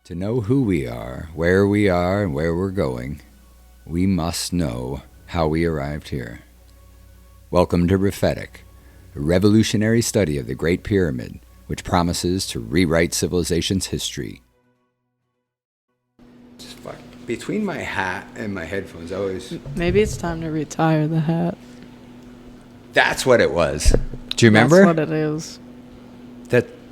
To know who we are, and where we're going, we must know how we arrived here. Welcome to Prophetic, a revolutionary study of the Great Pyramid, which promises to rewrite civilization's history. Between my hat and my headphones, Maybe it's time to retire the hat. That's what it was. Do you remember? That's what it is.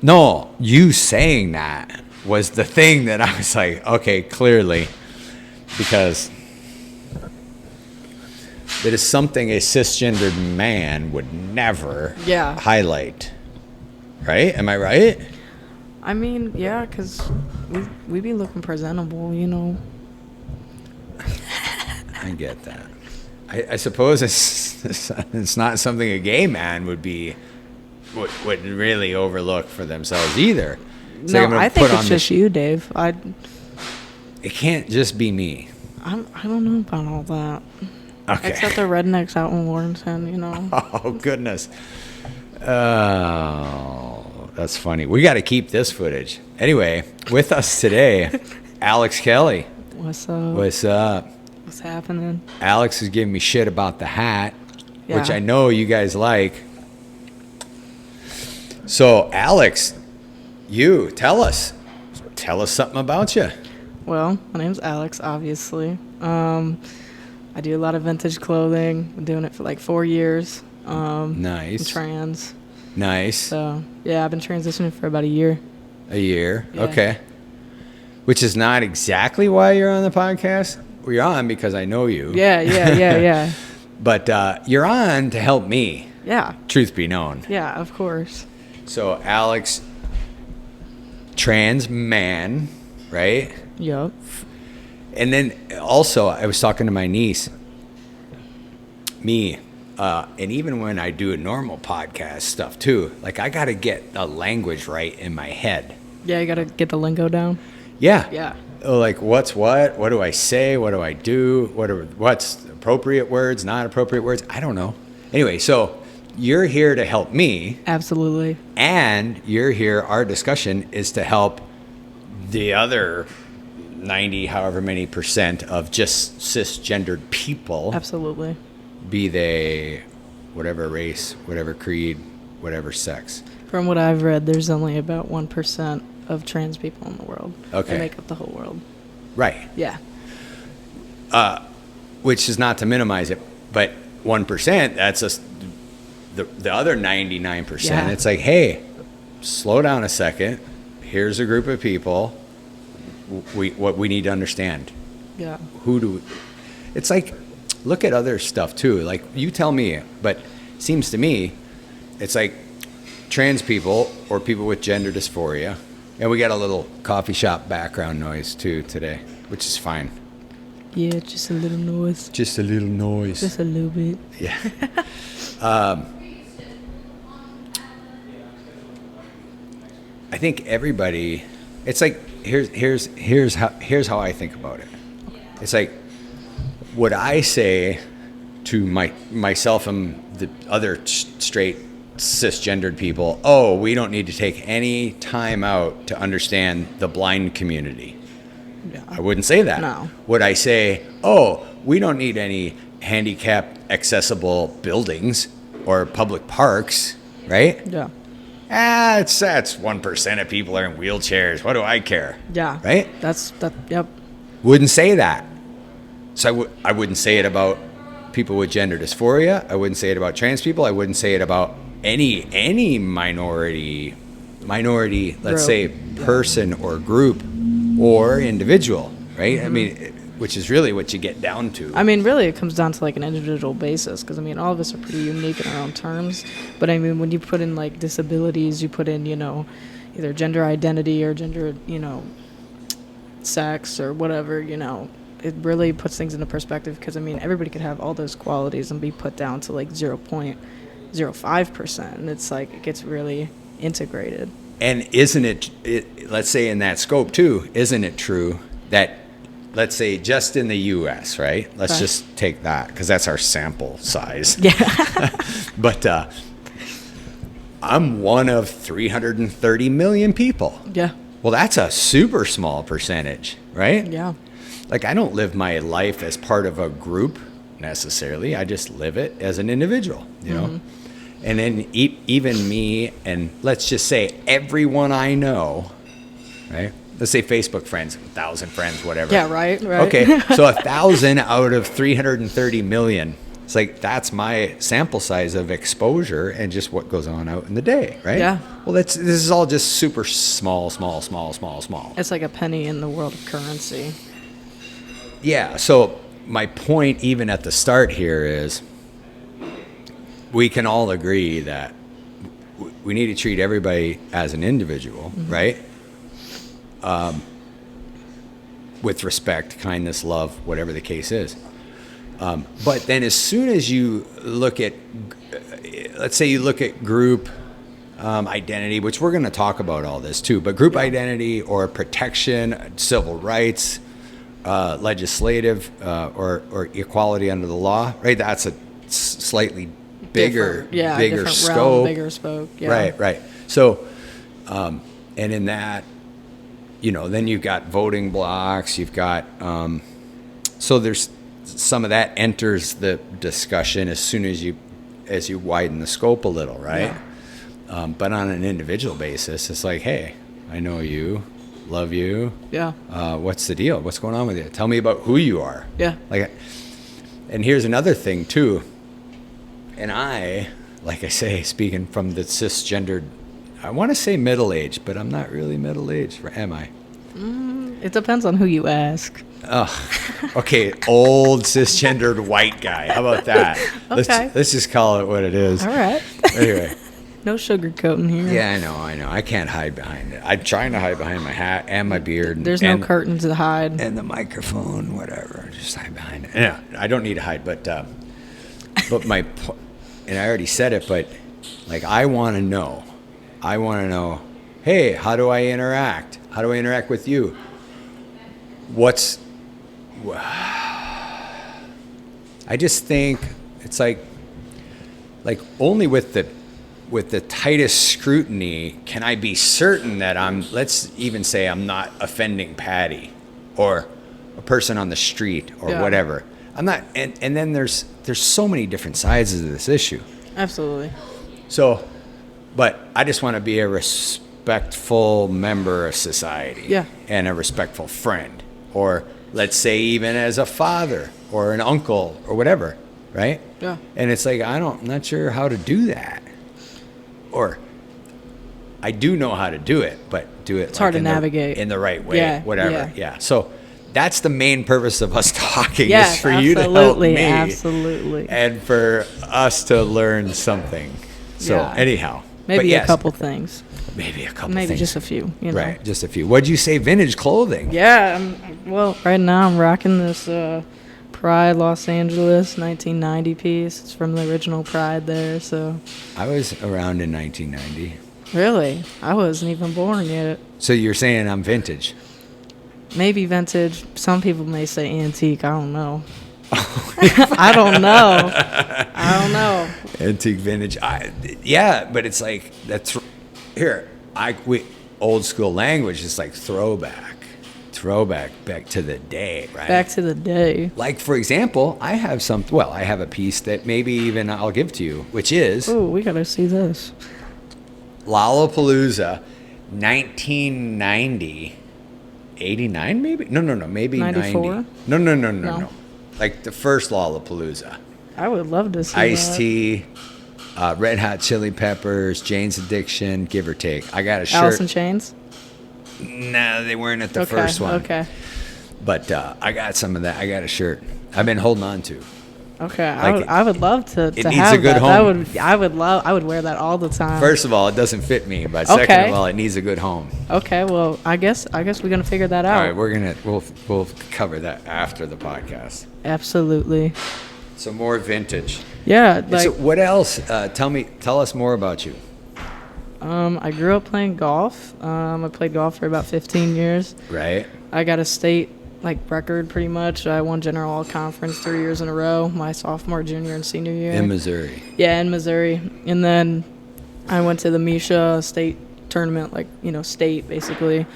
No, you saying that was the thing that I was like, okay, clearly, because that is something a cisgendered man would never highlight. Right? Am I right? I mean, yeah, because we be looking presentable, you know. I get that. I suppose it's not something a gay man would really overlook for themselves either. It's No, like I think it's just you, Dave. It can't just be me. I don't know about all that. Okay. Except the rednecks out in Warrenton, you know. Oh, goodness. Oh, that's funny. We got to keep this footage. Anyway, with us today, Alex Kelly. What's up? What's up? What's happening? Alex is giving me shit about the hat, Yeah. which I know you guys like. So, Alex, you tell us something about you. Well, my name's Alex, obviously. I do a lot of vintage clothing. Been doing it for like 4 years. Nice. I'm trans. Nice. So, yeah, I've been transitioning for about a year. A year. Yeah. Okay. Which is not exactly why you're on the podcast. Well, you're on because I know you. Yeah. But you're on to help me. Yeah. Truth be known. Yeah, of course. So, Alex, trans man, right? Yup. And then also, I was talking to my niece, and even when I do a normal podcast stuff too, like I got to get the language right in my head. Yeah, you got to get the lingo down. Yeah. Yeah. Like what's what? What do I say? What do I do? What's appropriate words, not appropriate words? I don't know. Anyway, so you're here to help me. Absolutely. And you're here, our discussion is to help the other 90 however many % of just cisgendered people. Absolutely. Be they whatever race, whatever creed, whatever sex. From what I've read, there's only about 1% of trans people in the world. Okay. They make up the whole world. Right. Yeah. Which is not to minimize it, but 1%, that's the other 99%. Yeah. It's like, hey, slow down a second. Here's a group of people. What we need to understand. Yeah. It's like, look at other stuff too. Like you tell me, but it seems to me, it's like trans people or people with gender dysphoria. And we got a little coffee shop background noise too today, which is fine. Yeah, just a little noise. Just a little noise. Just a little bit. Yeah. I think everybody, it's like, here's how I think about it. It's like, would I say to myself and the other straight cisgendered people, oh, we don't need to take any time out to understand the blind community? Yeah. I wouldn't say that. No. Would I say, oh, we don't need any handicap accessible buildings or public parks, right? Yeah. That's 1% of people are in wheelchairs. What do I care? Yeah. Right? Yep. Wouldn't say that. So I wouldn't say it about people with gender dysphoria. I wouldn't say it about trans people. I wouldn't say it about any minority, let's say, person or group or individual, right? Mm-hmm. I mean, which is really what you get down to. I mean, really, it comes down to like an individual basis because, I mean, all of us are pretty unique in our own terms. But, I mean, when you put in like disabilities, you put in, you know, either gender identity or gender, you know, sex or whatever, you know, it really puts things into perspective because, I mean, everybody could have all those qualities and be put down to like 0.05%. And it's like it gets really integrated. And isn't it, let's say in that scope too, isn't it true that, let's say just in the U.S., right? Let's Okay. just take that because that's our sample size. Yeah. But I'm one of 330 million people. Yeah. Well, that's a super small percentage, right? Yeah. Like, I don't live my life as part of a group necessarily. I just live it as an individual, you know? And then even me, and let's just say everyone I know, right? Let's say Facebook friends, 1,000 friends, whatever. Yeah, right. Okay, so 1,000 out of 330 million. It's like, that's my sample size of exposure and just what goes on out in the day, right? Yeah. Well, this is all just super small. It's like a penny in the world of currency. Yeah, so my point even at the start here is we can all agree that we need to treat everybody as an individual, right? With respect, kindness, love, whatever the case is. But then as soon as you look at, let's say you look at group identity, which we're going to talk about all this too, but group identity or protection, civil rights, legislative or equality under the law, right? That's a slightly bigger different scope. Realm, bigger scope. Yeah. Right. So, and in that, you know, then you've got voting blocks, you've got, so there's some of that enters the discussion as soon as you widen the scope a little, right? Yeah. But on an individual basis, it's like, hey, I know you, love you. Yeah. What's the deal? What's going on with you? Tell me about who you are. Yeah. Like, and here's another thing too. And I, like I say, speaking from the cisgendered, I want to say middle-aged, but I'm not really middle-aged, am I? It depends on who you ask. Oh, okay, old cisgendered white guy. How about that? Okay. Let's just call it what it is. All right. Anyway. No sugarcoating here. Yeah, I know. I can't hide behind it. I'm trying to hide behind my hat and my beard. There's no curtain to hide. And the microphone, whatever. Just hide behind it. Yeah, I don't need to hide, but my, and I already said it, but like I want to know, hey, how do I interact? How do I interact with you? I just think it's like only with the tightest scrutiny can I be certain that let's even say I'm not offending Patty or a person on the street or whatever. I'm not, and then there's so many different sides of this issue. Absolutely. So, but I just want to be a respectful member of society. Yeah. And a respectful friend, or let's say even as a father or an uncle or whatever, right? Yeah. And it's like I'm not sure how to do that, or I do know how to do it, but do it. It's hard to navigate in the right way. Yeah, Whatever. Yeah. So that's the main purpose of us talking, yes, is for you to help me, absolutely, and for us to learn something. So anyhow, maybe a couple things. Maybe just a few. You know? Right, just a few. What'd you say? Vintage clothing. Yeah. Well, right now I'm rocking this Pride Los Angeles 1990 piece. It's from the original Pride there. So. I was around in 1990. Really? I wasn't even born yet. So you're saying I'm vintage? Maybe vintage. Some people may say antique. I don't know. I don't know. Antique, vintage. Yeah, but it's like that's here. Old school language is like throwback back to the day, right? Back to the day. Like for example, I have a piece that maybe even I'll give to you, which is we gotta see this. Lollapalooza, 1990. 89 maybe? No, maybe 94? 90. No. Like the first Lollapalooza. I would love to see Ice-T, Red Hot Chili Peppers, Jane's Addiction, give or take. I got a shirt. Alice in Chains? No, they weren't at the first one. Okay. But I got some of that. I got a shirt I've been holding on to. Okay, I would love to it have needs a good that. home. I would wear that all the time. First of all, it doesn't fit me, but second of all, it needs a good home. Okay, well, I guess we're gonna figure that out. All right, we'll cover that after the podcast. Absolutely. So more vintage. Yeah. So what else? Tell us more about you. I grew up playing golf. I played golf for about 15 years. Right. I got a state record pretty much. I won general all conference 3 years in a row, my sophomore, junior, and senior year. In Missouri. Yeah, in Missouri. And then I went to the Misha state tournament, like, state basically.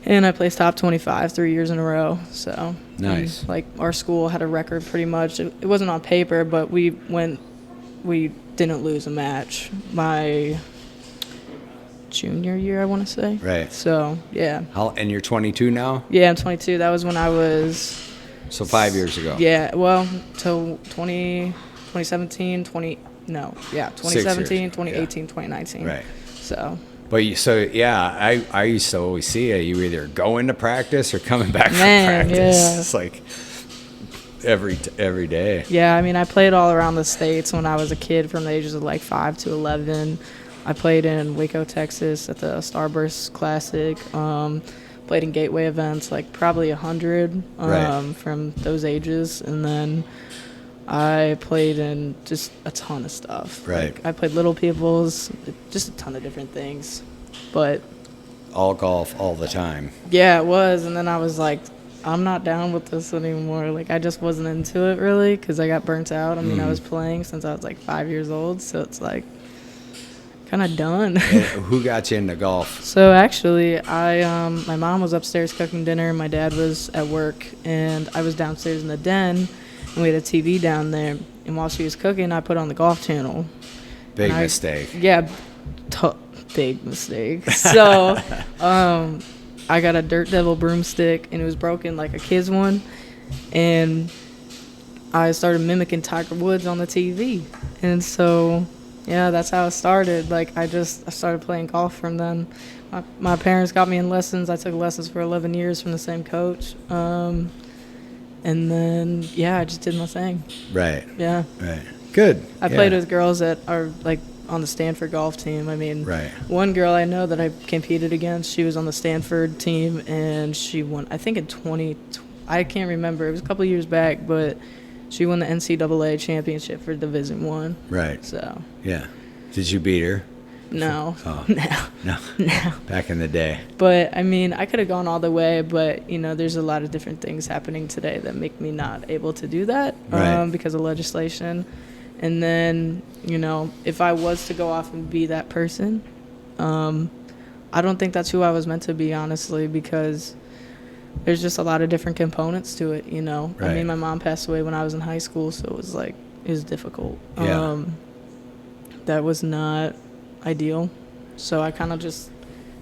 And I placed top 25 3 years in a row. So nice. And, like, our school had a record pretty much. It wasn't on paper, but we didn't lose a match my junior year, I want to say. Right. So, yeah. And you're 22 now? Yeah, I'm 22. That was when I was... So 5 years ago. Yeah, well, till 2017, 2018, 2019. Right. So... But I used to always see you either going to practice or coming back from practice. Yeah. It's like every day. Yeah, I mean, I played all around the states when I was a kid from the ages of like 5 to 11. I played in Waco, Texas at the Starburst Classic. Played in gateway events, like probably 100 from those ages. And then I played in just a ton of stuff. Right. Like, I played Little People's, just a ton of different things. But all golf all the time. Yeah, it was. And then I was like, I'm not down with this anymore. Like, I just wasn't into it really because I got burnt out. I mean, I was playing since I was like 5 years old. So it's like kind of done. Who got you into golf? So actually, my mom was upstairs cooking dinner. My dad was at work. And I was downstairs in the den. And we had a TV down there, and while she was cooking, I put on the Golf Channel. Big mistake. Yeah, big mistake. So, I got a Dirt Devil broomstick, and it was broken like a kid's one, and I started mimicking Tiger Woods on the TV, and so, yeah, that's how it started. Like, I started playing golf from then. My parents got me in lessons. I took lessons for 11 years from the same coach. And then, I just did my thing. Right. Yeah. Right. Good. I played with girls that are, like, on the Stanford golf team. I mean, one girl I know that I competed against, she was on the Stanford team, and she won, I think I can't remember. It was a couple of years back, but she won the NCAA championship for Division I. Right. So. Yeah. Did you beat her? No. Oh. No. Back in the day. But, I mean, I could have gone all the way, but, there's a lot of different things happening today that make me not able to do that because of legislation. And then, if I was to go off and be that person, I don't think that's who I was meant to be, honestly, because there's just a lot of different components to it, Right. I mean, my mom passed away when I was in high school, so it was difficult. Yeah. That was not ideal. So I kind of just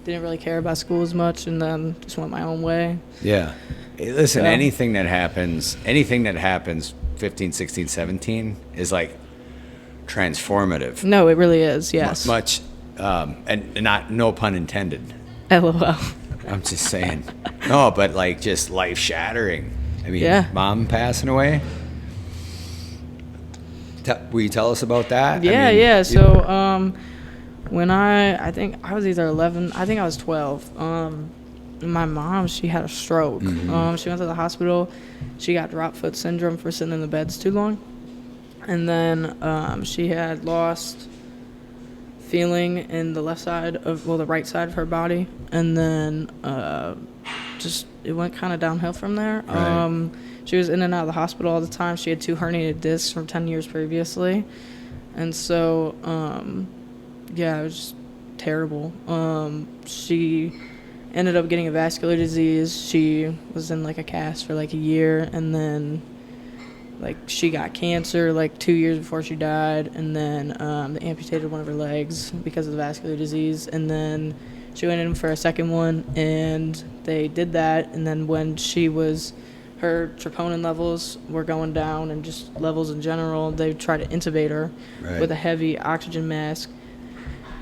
didn't really care about school as much and then just went my own way. Yeah. Hey, listen, anything that happens 15, 16, 17 is like transformative. No, it really is, yes. Much, and no pun intended. LOL. I'm just saying. No, but like just life shattering. I mean, Mom passing away. Will you tell us about that? Yeah. So, when I think I was either 11, I think I was 12. My mom, she had a stroke. Mm-hmm. She went to the hospital. She got drop foot syndrome for sitting in the beds too long. And then she had lost feeling in the the right side of her body. And then it went kind of downhill from there. Right. She was in and out of the hospital all the time. She had 2 herniated discs from 10 years previously. And so, it was just terrible. She ended up getting a vascular disease. She was in like a cast for like a year, and then like she got cancer like 2 years before she died, and then they amputated one of her legs because of the vascular disease, and then she went in for a second one, and they did that, and then when her troponin levels were going down and just levels in general, they tried to intubate her with a heavy oxygen mask.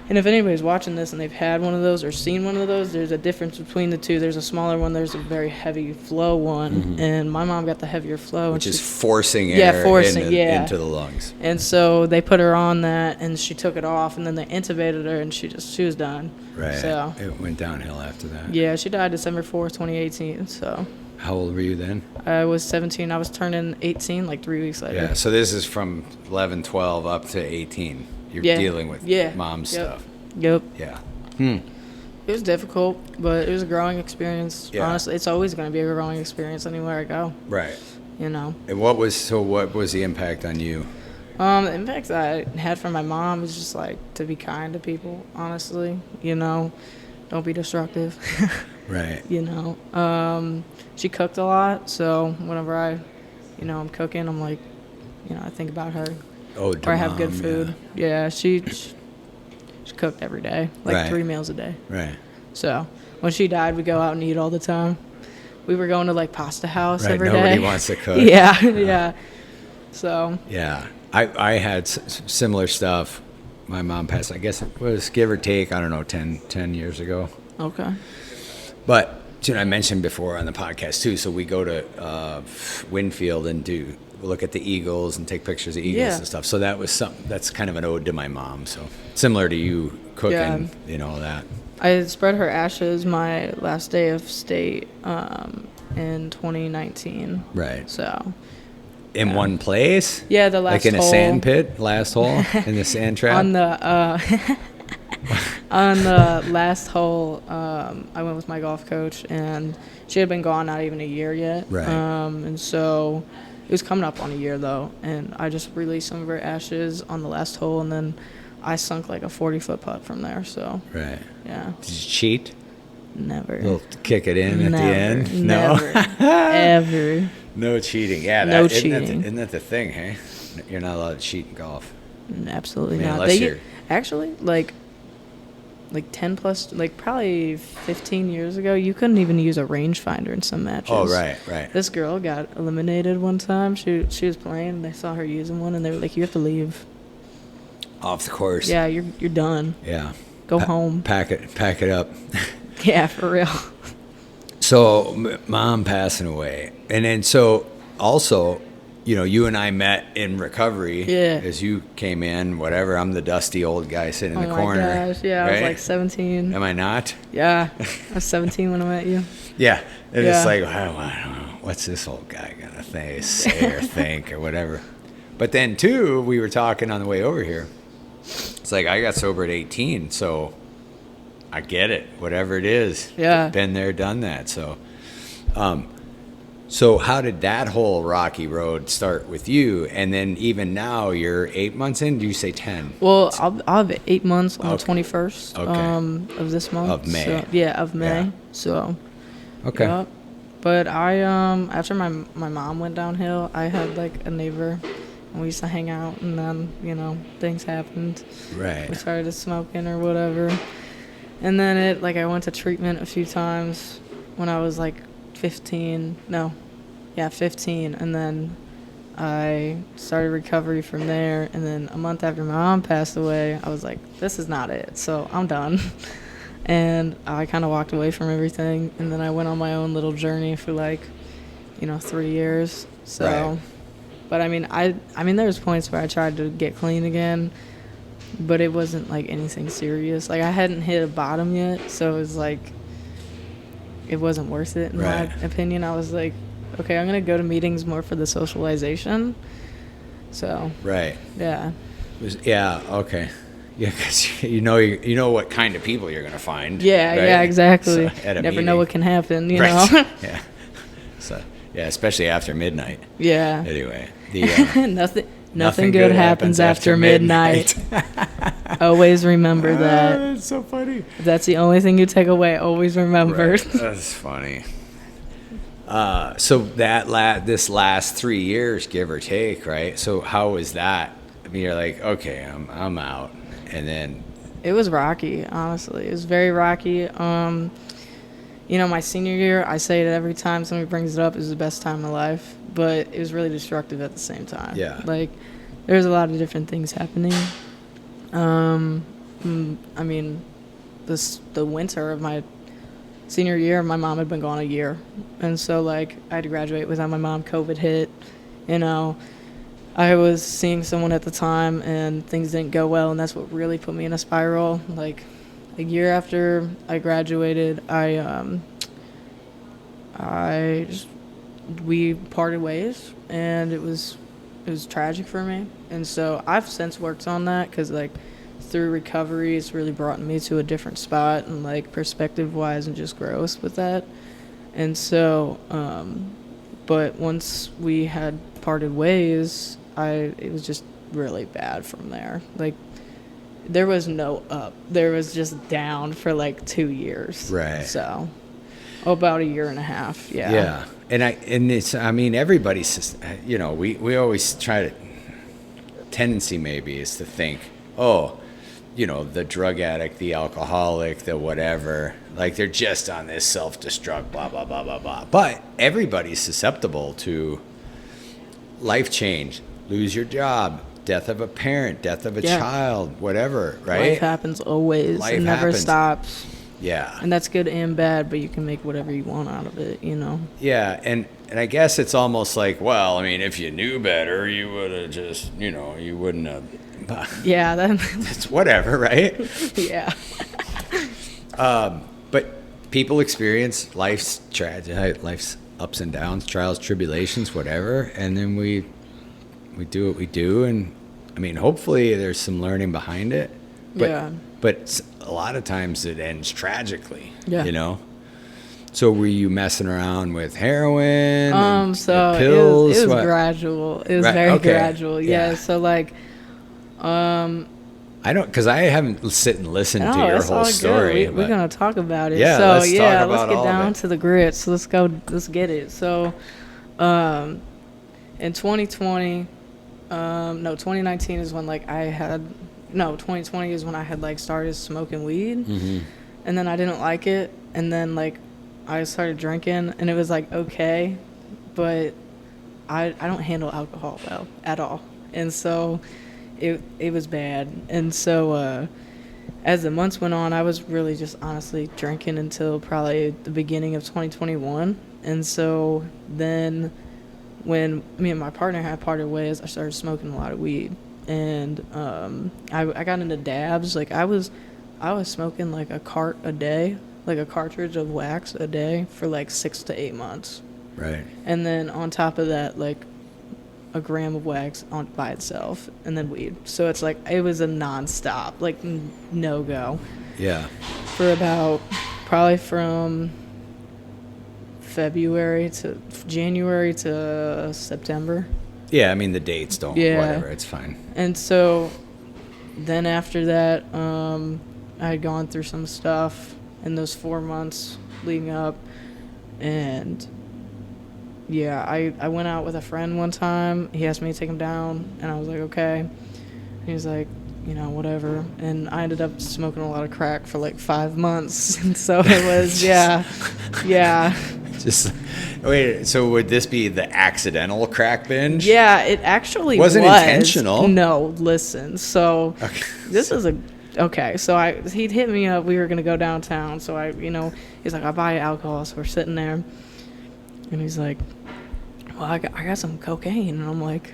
And if anybody's watching this and they've had one of those or seen one of those, there's a difference between the two. There's a smaller one, there's a very heavy flow one, and my mom got the heavier flow. Which is forcing air into the lungs. And so they put her on that, and she took it off, and then they intubated her, and she was done. Right. So it went downhill after that. Yeah, she died December 4th, 2018, so. How old were you then? I was 17. I was turning 18 like 3 weeks later. Yeah, so this is from 11, 12 up to 18. You're dealing with mom stuff. Yep. Yeah. It was difficult, but it was a growing experience. Yeah. Honestly, it's always going to be a growing experience anywhere I go. Right. And what was the impact on you? The impacts I had from my mom is just like to be kind to people, honestly. Don't be destructive. Right. She cooked a lot, so whenever I'm cooking, I'm like, I think about her. Oh, Or I have good mom, food. Yeah, she cooked every day, like Right. 3 meals a day. Right. So when she died, we go out and eat all the time. We were going to like Pasta House Right. every Nobody day. wants to cook. Yeah, yeah. So Yeah. I had similar stuff. My mom passed, I guess it was give or take, I don't know, 10 years ago. okay. But I mentioned before on the podcast too. So we go to Winfield and look at the eagles and take pictures of eagles Yeah. and stuff. So that was that's kind of an ode to my mom. So similar to you cooking, that. I spread her ashes my last day of state in 2019. Right. So In one place? yeah, the last like in hole. a sand pit, last hole in the sand trap. On the on the last hole, I went with my golf coach, and she had been gone not even a year yet. Right. And so it was coming up on a year though, and I just released some of her ashes on the last hole, and then I sunk like a 40-foot putt from there. So Right. yeah, Did you cheat? never. You'll kick it in Never, at the end? never, No. ever. No cheating. Yeah. No Isn't cheating. Isn't that the thing? Hey, you're not allowed to cheat in golf. Absolutely I mean, not. unless you're- Actually like 10 plus, like probably 15 years ago, you couldn't even use a rangefinder in some matches. Oh, right. This girl got eliminated one time. She was playing, and they saw her using one, and they were like, "You have to leave. Off the course. Yeah, you're done. Yeah. Go home." Pack it up. Yeah, for real. So mom passing away, and then so also, you and I met in recovery. Yeah. As you came in, whatever. I'm the dusty old guy sitting in Oh the my corner. gosh, yeah, I was right? like 17. Am I not? Yeah, I was 17 when I met you. Yeah. And Yeah. it's like, I don't know, what's this old guy gonna say or think or whatever. But then too, we were talking on the way over here. It's like I got sober at 18, so I get it. Whatever it is. Yeah. Been there, done that. So how did that whole rocky road start with you? And then even now, you're 8 months in. Do you say 10? Well, I'll have 8 months on Okay. the 21st Okay. of this month. Of May. So, yeah, of May. Yeah. So, Okay. yep. But I after my mom went downhill, I had like a neighbor, and we used to hang out, and then things happened. We Right. started smoking or whatever, and then I went to treatment a few times when I was like 15. No, yeah, 15, and then I started recovery from there. And then a month after my mom passed away, I was like, this is not it, so I'm done. And I kind of walked away from everything, and then I went on my own little journey for 3 years. So, Right. but I mean, there was points where I tried to get clean again, but it wasn't like anything serious. Like I hadn't hit a bottom yet, so it was like it wasn't worth it in Right. my opinion. I was like, okay, I'm gonna go to meetings more for the socialization. So Right. yeah, Yeah. Okay. Yeah, because you know what kind of people you're gonna find. yeah, right? yeah, exactly. So, at a Never meeting. know what can happen, you Right. know. Yeah. So yeah, especially after midnight. Yeah. Anyway, Nothing good happens after midnight. Always remember that. That's so funny. If that's the only thing you take away, always remember. Right. That's funny. So this last 3 years, give or take, right? So how was that? I mean, you're like, okay, I'm out, and then It was rocky, honestly. It was very rocky. My senior year, I say it every time somebody brings it up, is the best time of my life, but it was really destructive at the same time. Yeah. Like, there's a lot of different things happening. I mean, the winter of my senior year, my mom had been gone a year, and so I had to graduate without my mom. COVID hit, I was seeing someone at the time, and things didn't go well, and that's what really put me in a spiral. Like a year after I graduated, we parted ways, and it was tragic for me. And so I've since worked on that because through recovery, it's really brought me to a different spot and perspective wise and just growth with that. And so, but once we had parted ways, it was just really bad from there. Like, there was no up. There was just down for like 2 years. Right. So, about a year and a half. Yeah. Yeah. And it's, I mean, everybody's, you know, we always try to, tendency maybe is to think, oh, you know, the drug addict, the alcoholic, the whatever, like they're just on this self-destruct, blah, blah, blah, blah, blah. But everybody's susceptible to life change, lose your job, death of a parent, death of a child, whatever, right? Life happens always. Life it never happens. stops. Yeah. And that's good and bad, but you can make whatever you want out of it, you know? Yeah, and I guess it's almost like, well, I mean, if you knew better, you would have just, you know, you wouldn't have. Yeah, It's whatever, right? Yeah. But people experience life's tragedy, life's ups and downs, trials, tribulations, whatever, and then we do what we do, and I mean, hopefully there's some learning behind it. But, Yeah. But a lot of times it ends tragically. Yeah. You know. So were you messing around with heroin? And So pills? it was What? gradual. It was Right, very okay. gradual. Yeah. Yeah. So like, I don't, because I haven't sit and listened to no, your it's whole all story. good. We're but- gonna talk about it. Yeah, so let's talk yeah, about let's get all of down it. to the grits. Let's go. Let's get it. So, in 2020, no, 2019 is when like 2020 is when I had like started smoking weed, and then I didn't like it, and then like I started drinking, and it was like okay, but I don't handle alcohol well at all, and so it was bad, and so as the months went on, I was really just honestly drinking until probably the beginning of 2021, and so then when me and my partner had parted ways, I started smoking a lot of weed, and I got into dabs. Like I was smoking like a cart a day, like a cartridge of wax a day for like 6 to 8 months. Right. And then on top of that, like a gram of wax on by itself, and then weed. So it's like it was a nonstop, like no go, Yeah. for about probably from February to January to September. Yeah, I mean, the dates don't, Yeah. whatever, it's fine. And so then after that, I had gone through some stuff in those 4 months leading up, and yeah, I went out with a friend one time. He asked me to take him down, and I was like, okay. He was like, you know, whatever. And I ended up smoking a lot of crack for like 5 months. And so it was, yeah. Just wait. So would this be the accidental crack binge? Yeah, it actually Wasn't was. intentional. No, listen. So Okay. this is okay. So he'd hit me up. We were gonna go downtown. So he's like, I'll buy you alcohol. So we're sitting there, and he's like, well, I got some cocaine, and I'm like,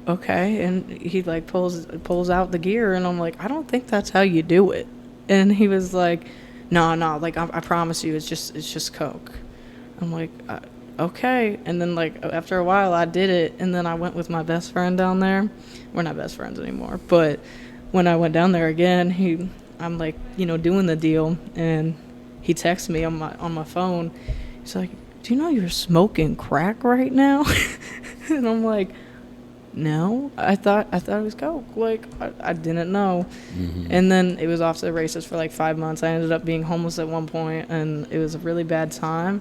okay. And he like pulls out the gear, and I'm like, I don't think that's how you do it. And he was like, no, like I promise you, it's just coke. I'm like, okay. And then like after a while, I did it, and then I went with my best friend down there. We're not best friends anymore, but when I went down there again, I'm like, doing the deal, and he texts me on my phone. He's like, do you know you're smoking crack right now? And I'm like, no, I thought it was coke. Like I didn't know. Mm-hmm. And then it was off to the races for like 5 months. I ended up being homeless at one point, and it was a really bad time.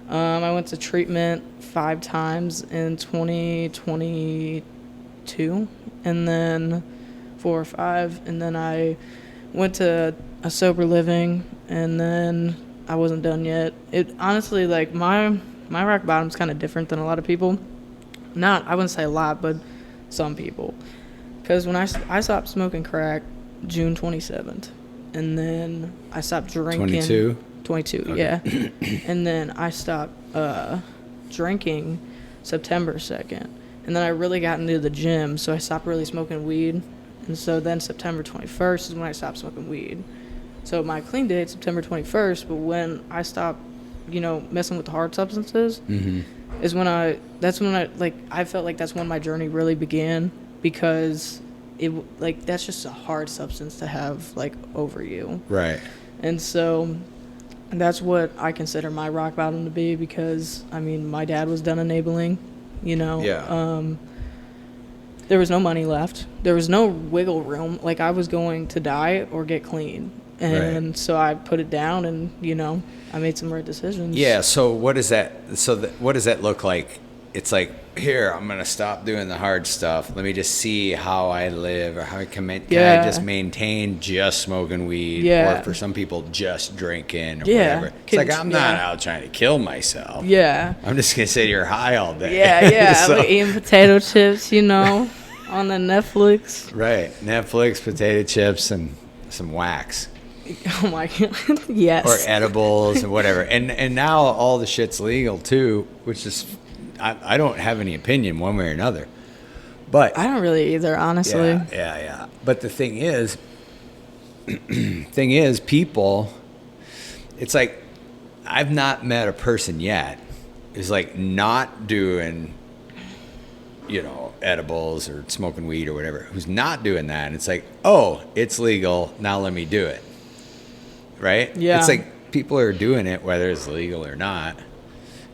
I went to treatment 5 times in 2022, and then 4 or 5, and then I went to a sober living, and then I wasn't done yet. It honestly, like my rock bottom's kind of different than a lot of people. I wouldn't say a lot, but some people. Because when I stopped smoking crack June 27th, and then I stopped drinking. 22, Okay. yeah. And then I stopped drinking September 2nd. And then I really got into the gym, so I stopped really smoking weed. And so then September 21st is when I stopped smoking weed. So my clean date, September 21st, but when I stopped, messing with the hard substances, Mm-hmm. is when I felt like that's when my journey really began, because that's just a hard substance to have like over you. Right. And so that's what I consider my rock bottom to be, because my dad was done enabling, Yeah. There was no money left. There was no wiggle room. Like, I was going to die or get clean. And so I put it down and, I made some right decisions. Yeah. So what does that? What does that look like? It's like, here, I'm gonna stop doing the hard stuff. Let me just see how I live, or how I can I just maintain just smoking weed, or for some people, just drinking, or whatever. It's like, I'm not out trying to kill myself. Yeah. I'm just gonna sit here high all day. Yeah. So, I'm eating potato chips, on the Netflix. Right. Netflix, potato chips, and some wax. Oh my God. Yes. Or edibles and whatever. And now all the shit's legal too, which is, I don't have any opinion one way or another. But I don't really either, honestly. Yeah. But the thing is, people, it's like, I've not met a person yet who's like not doing, edibles or smoking weed or whatever, who's not doing that. And it's like, oh, it's legal, now let me do it. Right? Yeah. It's like people are doing it whether it's legal or not.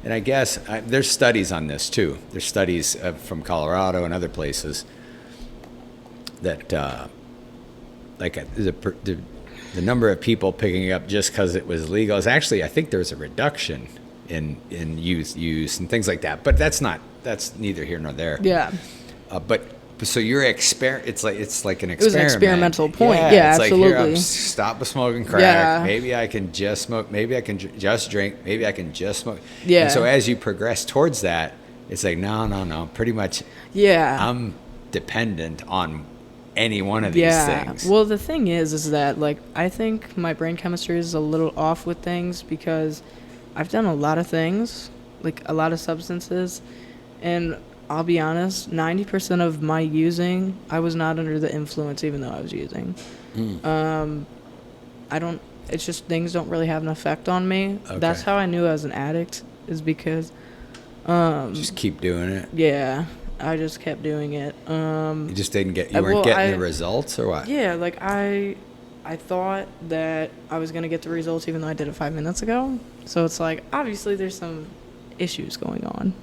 And I guess there's studies on this too. There's studies from Colorado and other places that the number of people picking it up just because it was legal is actually, I think there's a reduction in youth use and things like that. But that's neither here nor there. Yeah. So your it's like an experiment. It was an experimental point. Yeah, it's absolutely. Like, here, stop with smoking crack. Yeah. Maybe I can just smoke. Maybe I can just drink. Maybe I can just smoke. Yeah. And so as you progress towards that, it's like, no. Pretty much, I'm dependent on any one of these things. Well, the thing is that, like, I think my brain chemistry is a little off with things because I've done a lot of things, like a lot of substances, and I'll be honest, 90% of my using, I was not under the influence even though I was using. It's just things don't really have an effect on me. Okay. That's how I knew I was an addict, is because... just keep doing it? Yeah, I just kept doing it. You just weren't getting the results, or what? Yeah, like I thought that I was going to get the results even though I did it 5 minutes ago. So it's like, obviously there's some issues going on.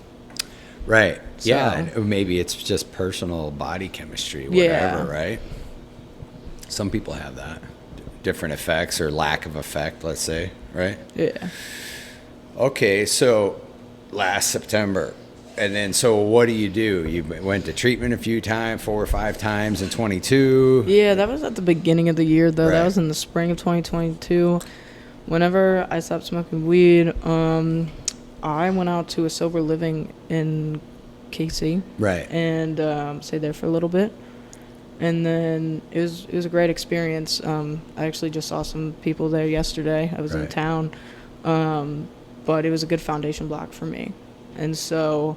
Right. So, yeah. And maybe it's just personal body chemistry, whatever, right? Some people have that. Different effects or lack of effect, let's say, right? Yeah. Okay, so last September. And then, so what do? You went to treatment a few times, 4 or 5 times in 22? Yeah, that was at the beginning of the year, though. Right. That was in the spring of 2022. Whenever I stopped smoking weed, I went out to a sober living in KC. Right. And stayed there for a little bit. And then it was a great experience. I actually just saw some people there yesterday. I was in town. But it was a good foundation block for me. And so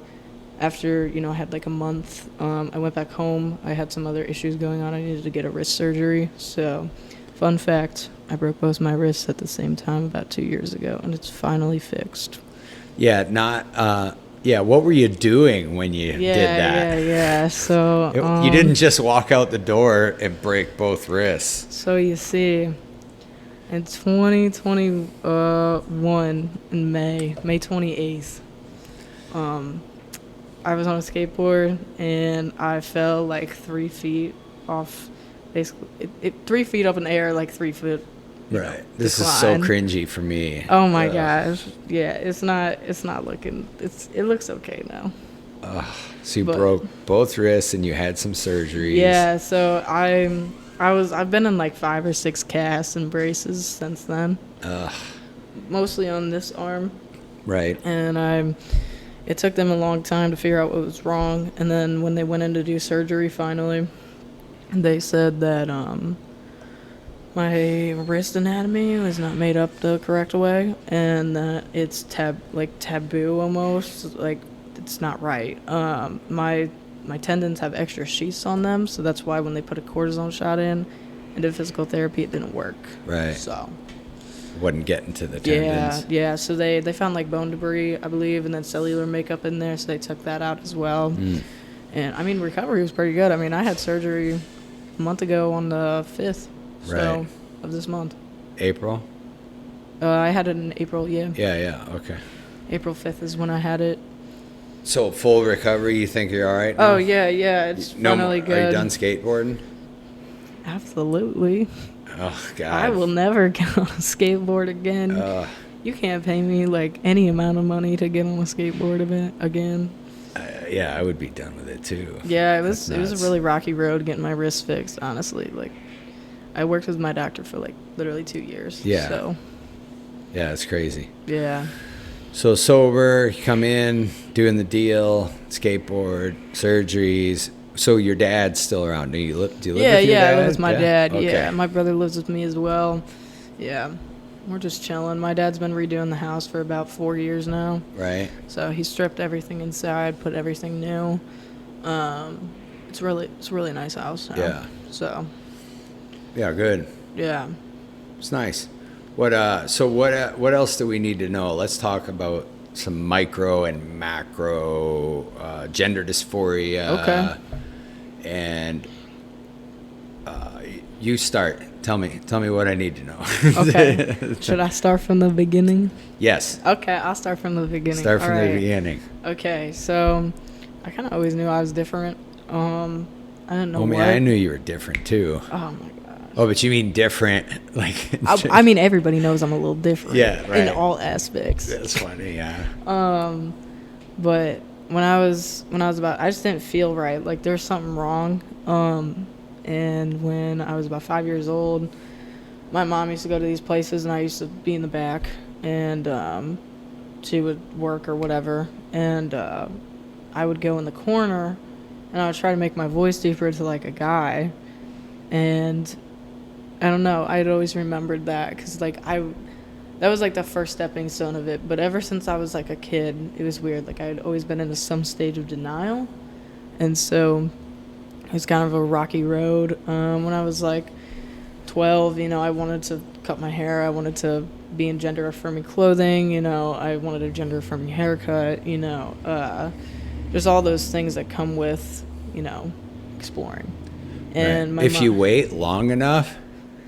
after, I had like a month, I went back home. I had some other issues going on. I needed to get a wrist surgery. So, fun fact, I broke both my wrists at the same time about 2 years ago, and it's finally fixed. Yeah, what were you doing when you did that? Yeah. So you didn't just walk out the door and break both wrists. So you see, in 2021, in May 28th, I was on a skateboard and I fell like 3 feet off, basically 3 feet up in the air, like 3 foot. Right. This is so cringy for me. Oh my gosh. Yeah, it looks okay now. So you broke both wrists and you had some surgeries. Yeah, so I've been in like 5 or 6 casts and braces since then. Mostly on this arm. Right. And it took them a long time to figure out what was wrong, and then when they went in to do surgery finally, they said that my wrist anatomy was not made up the correct way, and that it's taboo almost, like it's not right. My tendons have extra sheaths on them, so that's why when they put a cortisone shot in and did physical therapy, it didn't work. Right. So wasn't getting to the tendons. Yeah. So they found like bone debris, I believe, and then cellular makeup in there, so they took that out as well. And I mean, recovery was pretty good. I mean, I had surgery a month ago on the 5th. Right. Of this month. April? I had it in April, yeah. Yeah, okay. April 5th is when I had it. So full recovery, you think you're all right now? Oh yeah, it's No more. finally good. Are you done skateboarding? Absolutely. Oh God. I will never get on a skateboard again. You can't pay me like any amount of money to get on a skateboard event again. Yeah, I would be done with it too. Yeah, That's it was a nuts. really rocky road getting my wrist fixed, honestly. Like I worked with my doctor for like literally 2 years. Yeah. So Yeah, it's crazy. yeah. So sober, you come in, doing the deal, skateboard, surgeries. So your dad's still around. Do you live with your Yeah, dad? I live with my dad. Okay. Yeah. My brother lives with me as well. Yeah. We're just chilling. My dad's been redoing the house for about 4 years now. Right. So he stripped everything inside, put everything new. It's a really nice house now. Yeah. So Yeah, good. yeah. It's nice. What else do we need to know? Let's talk about some micro and macro gender dysphoria. Okay. And you start. Tell me what I need to know. Okay. Should I start from the beginning? Yes. Okay, I'll start from the beginning. Start from All the right. beginning. Okay, so I kind of always knew I was different. I didn't know what. I knew you were different too. Oh my gosh. Oh, but you mean different, like? I mean, everybody knows I'm a little different. Yeah, right. In all aspects. That's funny, yeah. But when I was about, I just didn't feel right. Like there's something wrong. And when I was about 5 years old, my mom used to go to these places, and I used to be in the back, and she would work or whatever, and I would go in the corner, and I would try to make my voice deeper to like a guy, and I don't know, I'd always remembered that because like that was like the first stepping stone of it. But ever since I was like a kid, it was weird. Like I had always been into some stage of denial, and so it was kind of a rocky road. When I was like 12, I wanted to cut my hair. I wanted to be in gender affirming clothing. I wanted a gender affirming haircut. There's all those things that come with exploring. And Right. If you wait long enough,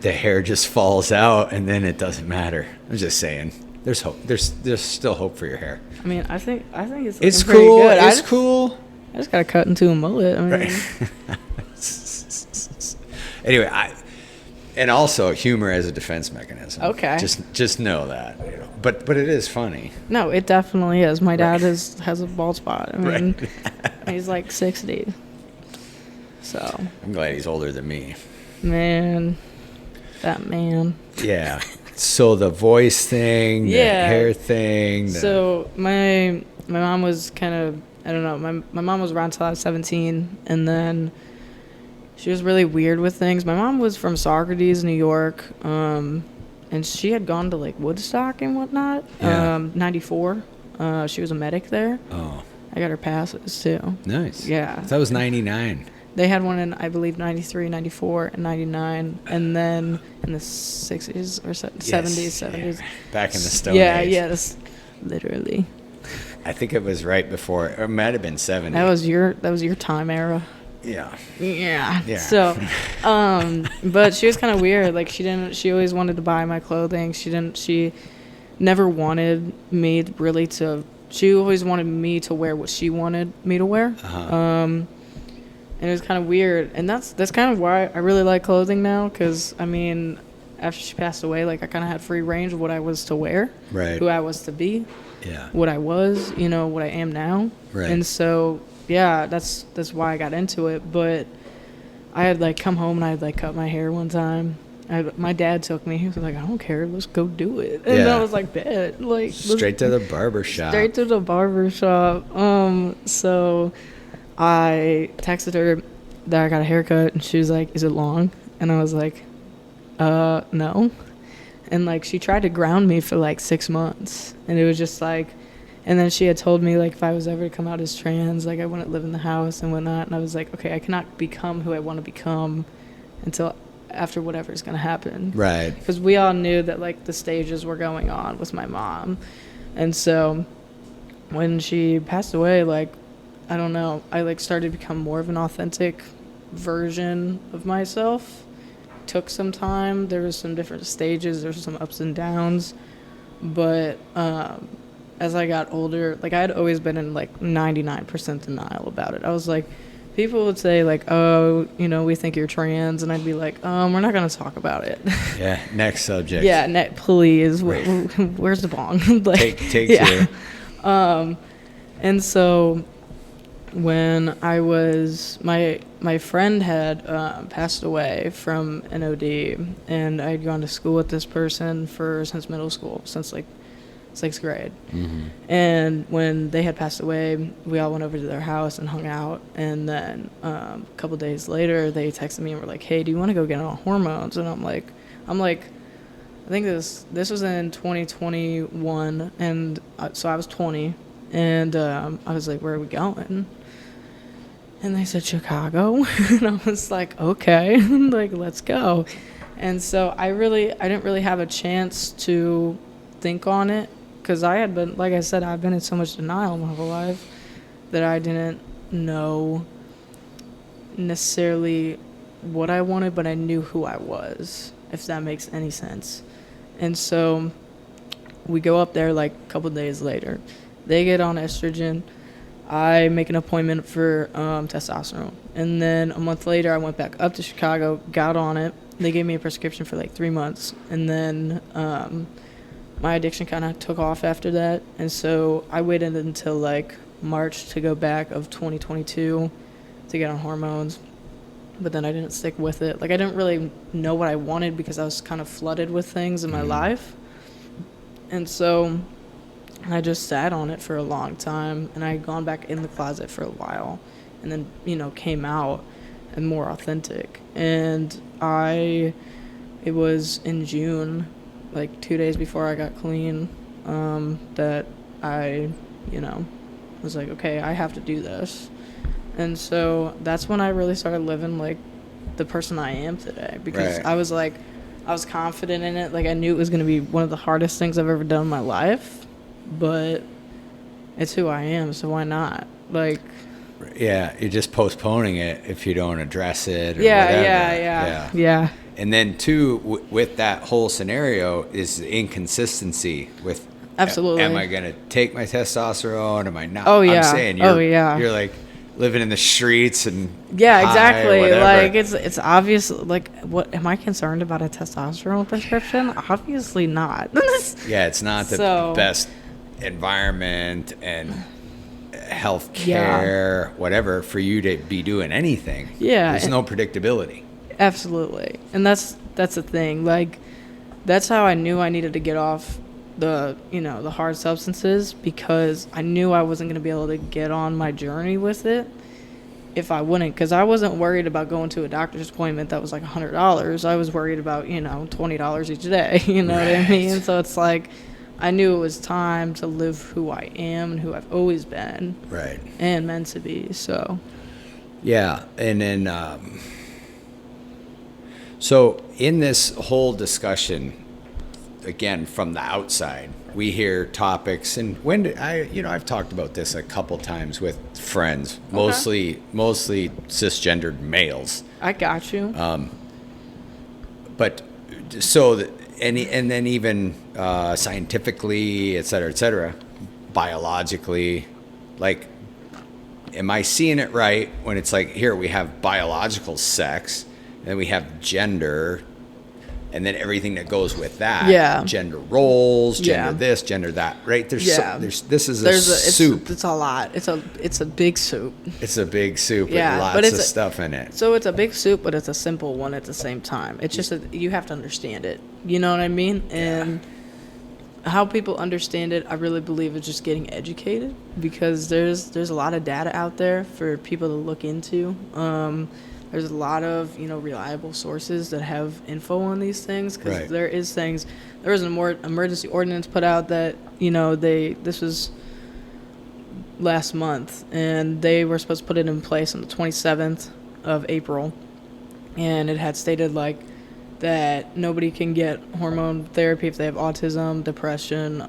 the hair just falls out, and then it doesn't matter. I'm just saying, there's hope. There's still hope for your hair. I mean, I think it's It's pretty cool. good. It's cool. I just got to cut into a mullet. I mean, Right. Anyway, and also humor as a defense mechanism. Okay. Just know that. But it is funny. no, it definitely is. My dad Right. has a bald spot. I mean, Right. he's like 60. So, I'm glad he's older than me. man, that man. Yeah. So the voice thing, the Yeah. hair thing. So my mom was kind of, I don't know, my mom was around till I was 17, and then she was really weird with things. My mom was from Socrates, New York, and she had gone to like Woodstock and whatnot. Yeah. 94. She was a medic there. Oh, I got her passes too. nice. Yeah. That was 99. They had one in, I believe, 93, 94, and 99, and then in the 60s or 70s, 70s. Back in the Stone Yeah, Age. yes, literally. I think it was right before, or it might have been 70. That was your time era. Yeah. Yeah. Yeah. So, but she was kind of weird. Like she always wanted to buy my clothing. She never wanted me really to, she always wanted me to wear what she wanted me to wear. Uh-huh. And it was kind of weird. And that's kind of why I really like clothing now. Cause I mean, after she passed away, like I kind of had free range of what I was to wear, Right. who I was to be, Yeah. what I was, what I am now. Right. And so, yeah, that's why I got into it. But I had like come home and I had like cut my hair one time. My dad took me. He was like, I don't care. Let's go do it. And Yeah. I was like, bet. Like Straight to the barber shop. Straight to the barber shop. So I texted her that I got a haircut, and she was like, is it long? And I was like, no. And like she tried to ground me for like 6 months, and it was just like, and then she had told me like if I was ever to come out as trans, like I wouldn't live in the house and whatnot. And I was like, okay, I cannot become who I want to become until after whatever's gonna happen. Right. Because we all knew that like the stages were going on with my mom, and so when she passed away, like I don't know, I like started to become more of an authentic version of myself. Took some time. There was some different stages. There was some ups and downs, but as I got older, like I had always been in like 99% denial about it. I was like, people would say like, oh, you know, we think you're trans, and I'd be like, we're not gonna talk about it. Yeah. Next subject. Yeah, please. Where's the bong? Like, Take yeah. two. And so when I was my friend had passed away from an OD, and I'd gone to school with this person since middle school, since like 6th grade. Mm-hmm. And when they had passed away, we all went over to their house and hung out. And then a couple days later, they texted me and were like, "Hey, do you want to go get on hormones?" And I'm like, I think this was in 2021, and so I was 20, and I was like, "Where are we going?" And they said Chicago, and I was like, "Okay, like let's go." And so I didn't really have a chance to think on it, because I had been, like I said, I've been in so much denial my whole life that I didn't know necessarily what I wanted, but I knew who I was, if that makes any sense. And so we go up there like a couple days later. They get on estrogen. I make an appointment for testosterone. And then a month later, I went back up to Chicago, got on it. They gave me a prescription for like 3 months. And then my addiction kind of took off after that. And so I waited until like March to go back of 2022 to get on hormones. But then I didn't stick with it. Like, I didn't really know what I wanted because I was kind of flooded with things in my life. And so I just sat on it for a long time, and I had gone back in the closet for a while, and then, you know, came out and more authentic. And it was in June, like 2 days before I got clean, that I, you know, was like, okay, I have to do this. And so that's when I really started living like the person I am today, because Right. I was confident in it. Like, I knew it was going to be one of the hardest things I've ever done in my life, but it's who I am, so why not? Like, Yeah, you're just postponing it if you don't address it or yeah. And then too, with that whole scenario is the inconsistency with, Absolutely. am I going to take my testosterone? Am I not? Oh, yeah. I'm saying you're like living in the streets and Yeah, high, exactly. whatever. Like, it's obvious. Like, what am I concerned about a testosterone prescription? Obviously not. Yeah, it's not the So- best environment and health care, whatever, for you to be doing anything. Yeah. There's no predictability. Absolutely. And that's the thing. Like, that's how I knew I needed to get off the hard substances, because I knew I wasn't going to be able to get on my journey with it if I wouldn't, because I wasn't worried about going to a doctor's appointment that was like $100. I was worried about, $20 each day. You know what I mean? So it's like, I knew it was time to live who I am and who I've always been. Right. And meant to be. So. Yeah. And then, so in this whole discussion, again, from the outside, we hear topics, and I've talked about this a couple times with friends, mostly cisgendered males. I got you. But so and then even scientifically, et cetera, biologically, like, am I seeing it right when it's like, here we have biological sex, and then we have gender, and then everything that goes with that. Yeah. Gender roles, gender Yeah. this, gender that. Right? This is soup. It's a lot. It's a big soup. It's a big soup Yeah, with but lots of it's stuff in it. So it's a big soup, but it's a simple one at the same time. It's just you have to understand it. You know what I mean? And how people understand it, I really believe, is just getting educated, because there's a lot of data out there for people to look into. There's a lot of reliable sources that have info on these things, because Right. there was an emergency ordinance put out that this was last month, and they were supposed to put it in place on the 27th of April, and it had stated like that nobody can get hormone therapy if they have autism, depression,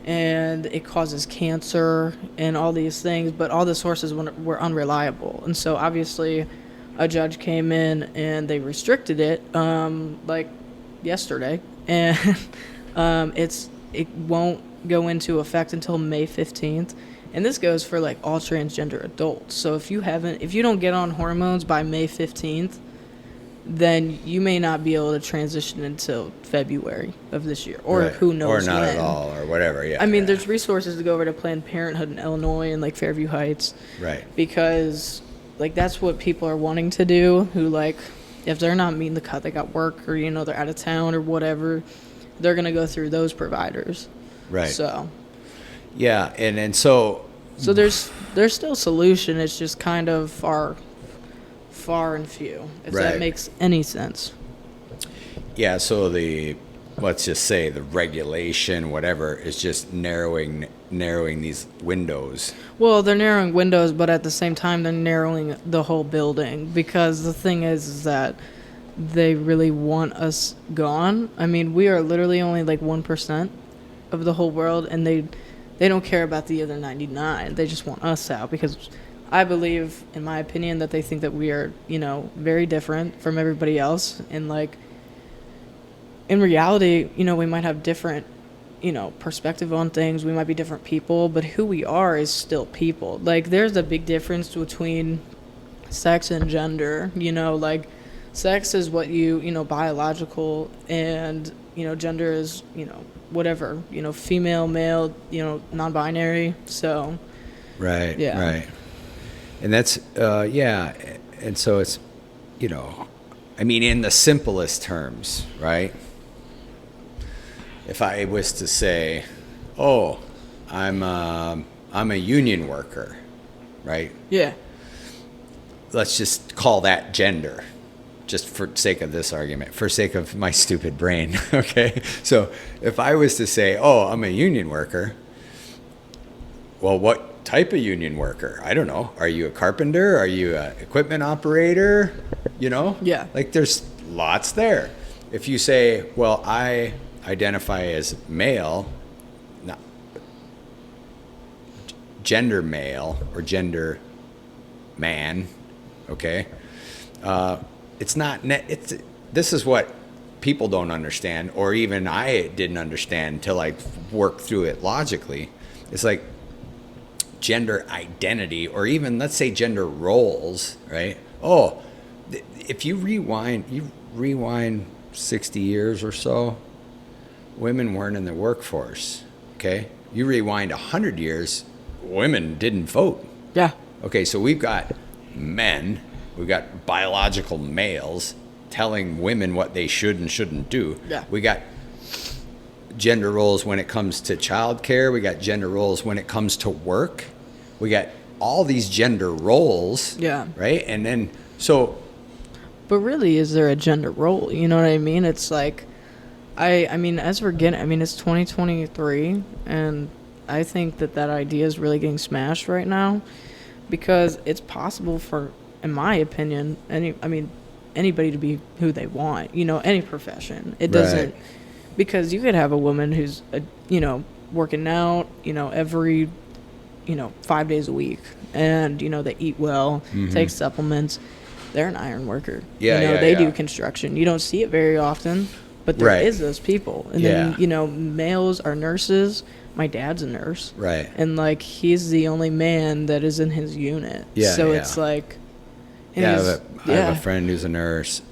and it causes cancer and all these things, but all the sources were unreliable. And so obviously a judge came in and they restricted it like yesterday, and it won't go into effect until May 15th. And this goes for like all transgender adults. So if you don't get on hormones by May 15th, then you may not be able to transition until February of this year, or Right. who knows or not when. at all, or whatever. Yeah. I mean, yeah. there's resources to go over to Planned Parenthood in Illinois and like Fairview Heights, right. because like that's what people are wanting to do. Who like, if they're not meeting the cut, they got work, or they're out of town or whatever, they're gonna go through those providers. Right. So Yeah, and so there's still a solution. It's just kind of far and few, if Right. that makes any sense. yeah, so let's just say the regulation, whatever, is just narrowing these windows. Well, they're narrowing windows, but at the same time, they're narrowing the whole building, because the thing is that they really want us gone. I mean, we are literally only like 1% of the whole world, and they don't care about the other 99. They just want us out, because I believe, in my opinion, that they think that we are, very different from everybody else. And like, in reality, we might have different, perspective on things. We might be different people, but who we are is still people. Like, there's a big difference between sex and gender. Like, sex is what biological, and, gender is, whatever, female, male, non-binary. So, Right. Yeah. Right. And that's yeah, and so it's I mean, in the simplest terms, right? If I was to say, "Oh, I'm a union worker," right? yeah. Let's just call that gender, just for sake of this argument, for sake of my stupid brain, okay? So if I was to say, "Oh, I'm a union worker," well, what type of union worker? I don't know. Are you a carpenter? Are you an equipment operator? Yeah. Like, there's lots there. If you say, well, I identify as male, not gender male or gender man, okay? It's not, this is what people don't understand, or even I didn't understand until I worked through it logically. It's like, gender identity, or even, let's say, gender roles, right? Oh, if you rewind 60 years or so, women weren't in the workforce, okay? You rewind 100 years, women didn't vote. Yeah. Okay, so we've got men, we've got biological males telling women what they should and shouldn't do. Yeah. We got gender roles when it comes to childcare. We got gender roles when it comes to work. We got all these gender roles. Yeah. Right? And then, so. But really, is there a gender role? You know what I mean? It's like, I mean, as we're getting, I mean, it's 2023, and I think that idea is really getting smashed right now, because it's possible for, in my opinion, anybody to be who they want, any profession. It doesn't, Right. because you could have a woman who's, working out, every, 5 days a week, and, they eat well, take supplements. They're an iron worker. Yeah, they yeah. do construction. You don't see it very often, but there Right. is those people. And Yeah. then, males are nurses. My dad's a nurse. Right. And, like, he's the only man that is in his unit. Yeah, So yeah. it's like... and Yeah, he's- I have a friend who's a nurse.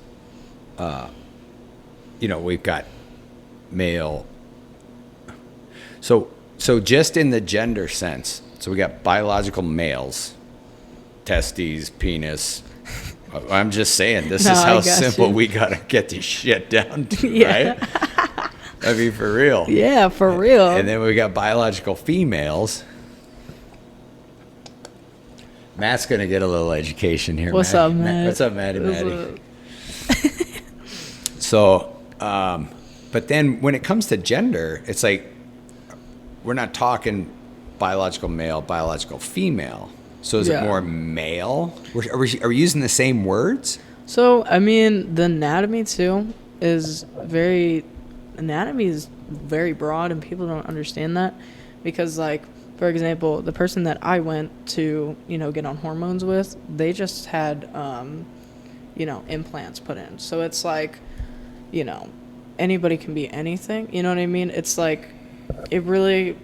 We've got male. So just in the gender sense, so we got biological males, testes, penis. I'm just saying, this No, is I how got simple you. we gotta get this shit down to, Yeah. right? I mean, for real. Yeah, for real. And then we got biological females. Matt's gonna get a little education here. What's Matt. up, Matt? What's up, Maddie? What's Maddie? up? So, but then when it comes to gender, it's like, we're not talking biological male, biological female. So is Yeah. it more male? Are we using the same words? So, I mean, the anatomy, too, is very broad, and people don't understand that. Because, like, for example, the person that I went to, get on hormones with, they just had, implants put in. So it's like, anybody can be anything. You know what I mean? It's like, it really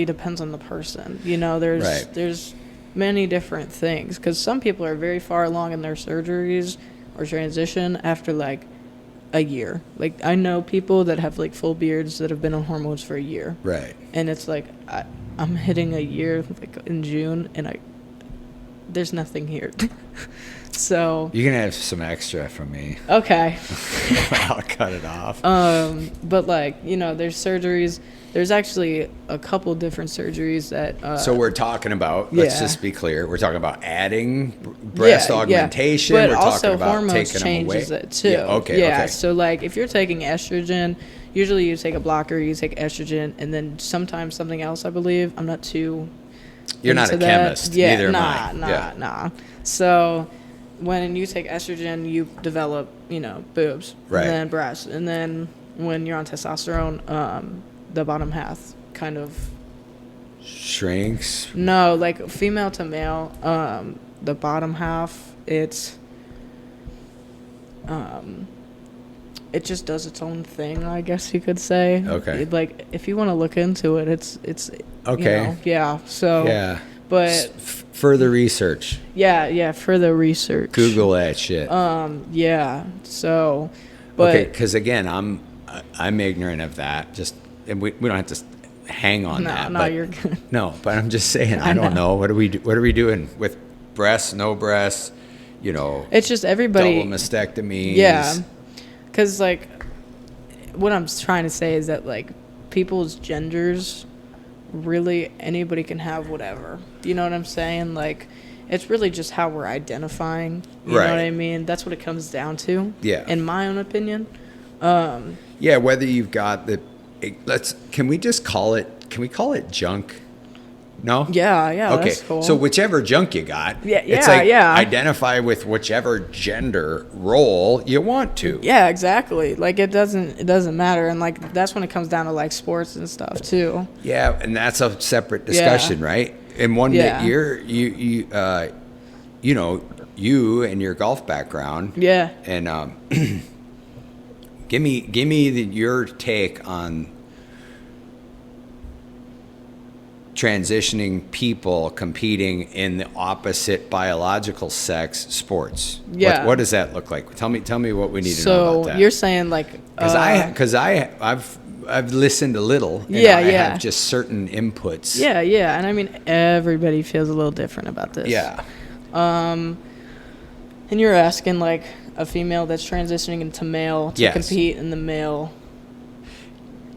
depends on the person. You know, Right. there's many different things, because some people are very far along in their surgeries or transition after like a year. Like I know people that have like full beards that have been on hormones for a year, Right. and it's like I'm hitting a year like in June, and there's nothing here. So You can have some extra from me. okay. I'll cut it off. But like, you know, there's surgeries. There's actually a couple different surgeries that. So we're talking about, let's yeah. just be clear, we're talking about adding breast augmentation. But we're also talking about hormones taking them away. changes it too. Yeah, okay. So like if you're taking estrogen, usually you take a blocker, you take estrogen, and then sometimes something else, I believe. I'm not too. You're not a into that. chemist. Yeah, Neither am I. nah. So when you take estrogen, you develop, you know, boobs, Right. and then breasts, and then when you're on testosterone, the bottom half kind of Shrinks. no, like female to male, the bottom half, it just does its own thing, I guess you could say. Okay. Like if you want to look into it, it's Okay. You know, yeah. So Yeah. but Further research. yeah, further research. Google that shit. Yeah. So, but Okay, because again, I'm ignorant of that. Just and we don't have to hang on that. No, but, you're good. No, but I'm just saying I don't know. What are we doing with breasts? No breasts? You know, It's just everybody. double mastectomies. Yeah. Because, like, what I'm trying to say is that, like, people's genders, really, anybody can have whatever. You know what I'm saying? Like, it's really just how we're identifying. You know what I mean? That's what it comes down to. Yeah. In my own opinion. Yeah, whether you've got can we call it junk? No? Yeah, Okay. that's cool. So whichever junk you got, Yeah, it's yeah, like yeah. identify with whichever gender role you want to. Yeah, exactly. Like, it doesn't matter. And, like, that's when it comes down to, like, sports and stuff, too. Yeah, and that's a separate discussion, right? And one Yeah. that you know, you and your golf background. Yeah. And give me your take on transitioning people competing in the opposite biological sex sports. Yeah. What does that look like? Tell me what we need to know So about that. you're saying, like... Because I've listened a little. And Yeah, I yeah. have just certain inputs. Yeah. And I mean, everybody feels a little different about this. Yeah. And you're asking, like, a female that's transitioning into male to Yes. compete in the male.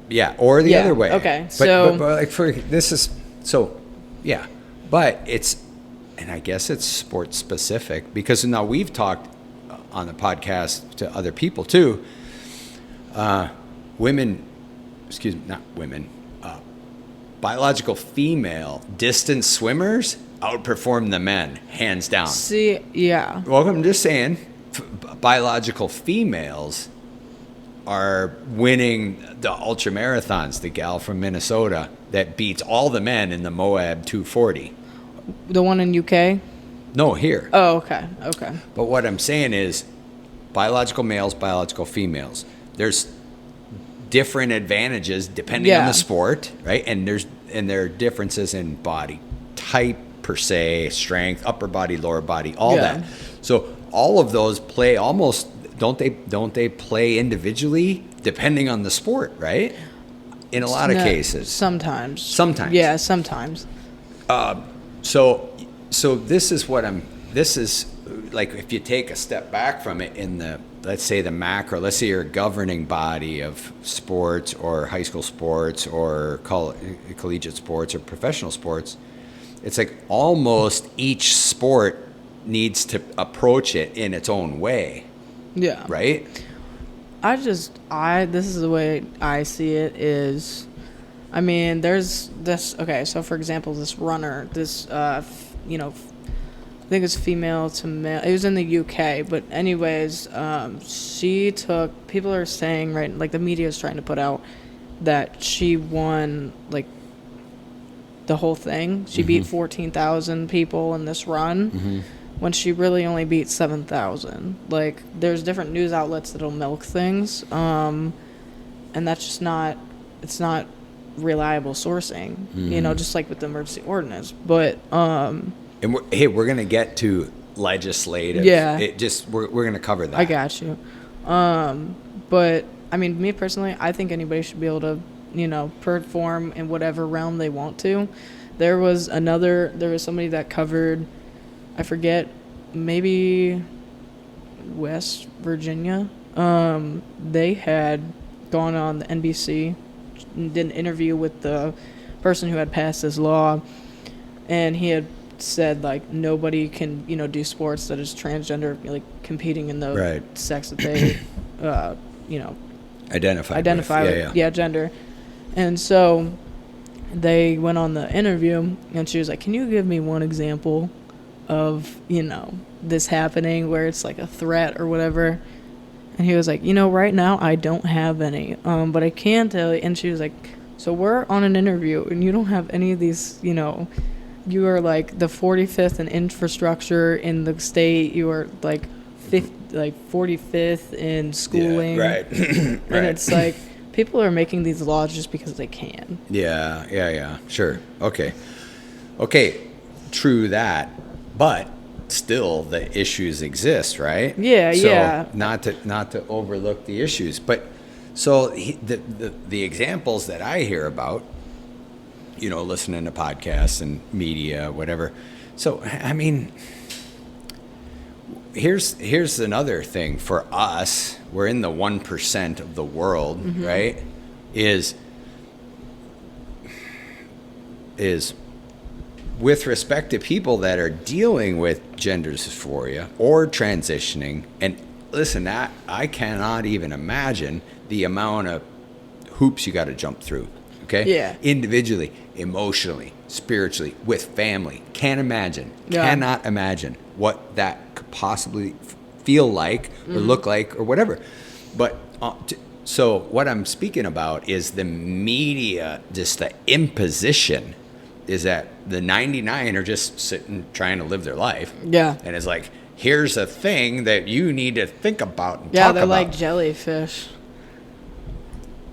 Yeah, or the Yeah, other way. okay, But, so- but like for this is so, yeah. But it's, and I guess it's sports specific because now we've talked on the podcast to other people too. Women, excuse me, not women. Biological female distance swimmers outperform the men hands down. See, yeah. Well, I'm just saying, biological females are winning the ultra marathons. The gal from Minnesota that beats all the men in the Moab 240. The one in UK? No, here. Oh, okay. But what I'm saying is, biological males, biological females. There's different advantages depending on Yeah. the sport, right? And there are differences in body type per se, strength, upper body, lower body, all Yeah. that. So all of those play almost. Don't they play individually depending on the sport, right? In a lot of No, cases. Sometimes. Yeah, sometimes. So this is like if you take a step back from it in the, let's say the macro, let's say your governing body of sports or high school sports or collegiate sports or professional sports, it's like almost each sport needs to approach it in its own way. Yeah. Right? This is the way I see it is, I mean, there's this, okay, so for example, this runner, this, you know, I think it's female to male, it was in the UK, but anyways, people are saying, right, like the media is trying to put out that she won, like, the whole thing. She beat 14,000 people in this run. When she really only beat 7,000. Like, there's different news outlets that'll milk things, and that's just not, it's not reliable sourcing, you know, just like with the emergency ordinance. But And we're gonna get to legislative. Yeah. We're gonna cover that. I got you. But I mean, me personally, I think anybody should be able to, you know, perform in whatever realm they want to. There was somebody that covered, I forget, maybe West Virginia. They had gone on the NBC and did an interview with the person who had passed this law, and he had said like nobody can, you know, do sports that is transgender, like competing in the Right. sex that they you know, Identify with gender. And so they went on the interview, and she was like, can you give me one example of, you know, this happening where it's like a threat or whatever? And he was like, you know, right now I don't have any, but I can tell you. And she was like, so we're on an interview and you don't have any of these, you know, you are like the 45th in infrastructure in the state, you are like 45th in schooling. Yeah, right. And Right. it's like, people are making these laws just because they can. Yeah. Sure. Okay. True that, but still the issues exist, right? Yeah, so yeah. Not to overlook the issues, but so the examples that I hear about, you know, listening to podcasts and media, whatever. So I mean, here's another thing for us. We're in the 1% of the world, right? Is with respect to people that are dealing with gender dysphoria or transitioning, and listen, I cannot even imagine the amount of hoops you got to jump through, okay? Yeah. Individually, emotionally, spiritually, with family. Yeah. Cannot imagine what that could possibly feel like or look like or whatever. But so what I'm speaking about is the media, just the imposition is that the 99 are just sitting trying to live their life. Yeah. And it's like, here's a thing that you need to think about and Yeah, talk they're about. like jellyfish.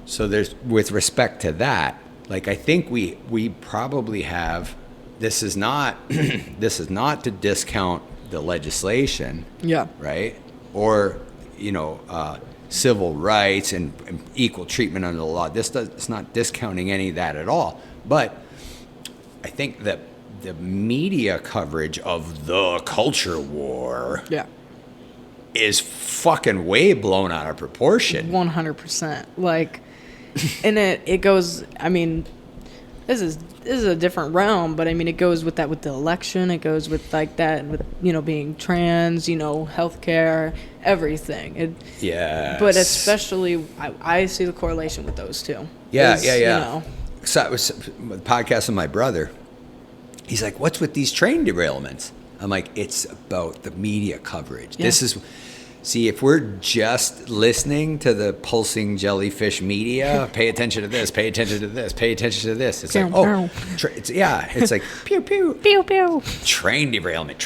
So there's, with respect to that, like I think we probably have, this is not to discount the legislation, Yeah. right? Or, you know, civil rights and equal treatment under the law. It's not discounting any of that at all. But I think that the media coverage of the culture war Yeah. is fucking way blown out of proportion. 100%. Like, and it goes, I mean, this is a different realm, but I mean, it goes with that, with the election, it goes with like that, with, you know, being trans, you know, healthcare, everything. Yeah. But especially, I see the correlation with those two. Yeah. You know, So I was with a podcast with my brother. He's like, what's with these train derailments? I'm like, it's about the media coverage. Yeah. See, if we're just listening to the pulsing jellyfish media, pay attention to this, pay attention to this, pay attention to this. It's like, oh, it's like, pew, pew. pew, pew. Train derailment,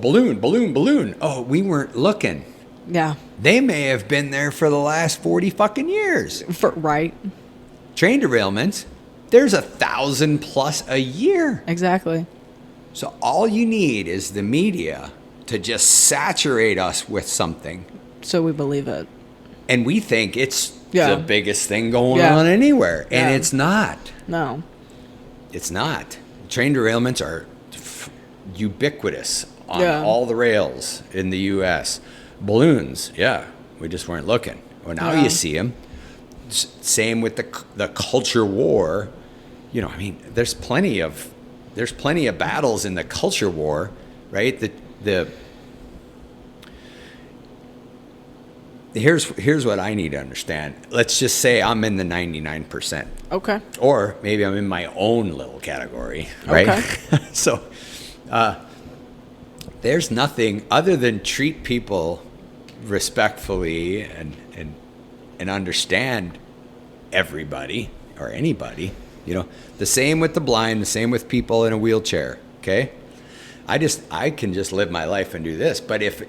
balloon. Oh, we weren't looking. Yeah. They may have been there for the last 40 fucking years. Right. Train derailments, there's 1,000 plus a year. Exactly. So all you need is the media to just saturate us with something. So we believe it. And we think it's Yeah. the biggest thing going Yeah. on anywhere. And Yeah. it's not. No. It's not. Train derailments are ubiquitous on Yeah. all the rails in the U.S. Balloons, yeah, we just weren't looking. Well, now Yeah. you see them. Same with the culture war. You know, I mean, there's plenty of battles in the culture war, right? Here's what I need to understand. Let's just say I'm in the 99%. Okay. Or maybe I'm in my own little category, right? Okay. So there's nothing other than treat people respectfully and understand everybody or anybody. You know, the same with the blind, the same with people in a wheelchair. Okay, I can just live my life and do this. But if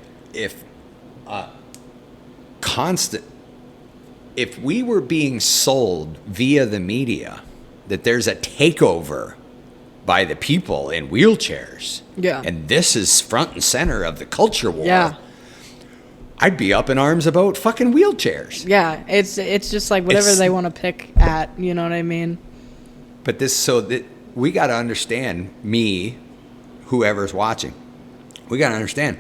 constant if we were being sold via the media that there's a takeover by the people in wheelchairs, Yeah. and this is front and center of the culture war, Yeah. I'd be up in arms about fucking wheelchairs. Yeah. It's just like whatever It's- they want to pick at. You know what I mean? But this, so that we got to understand, me, whoever's watching, we got to understand,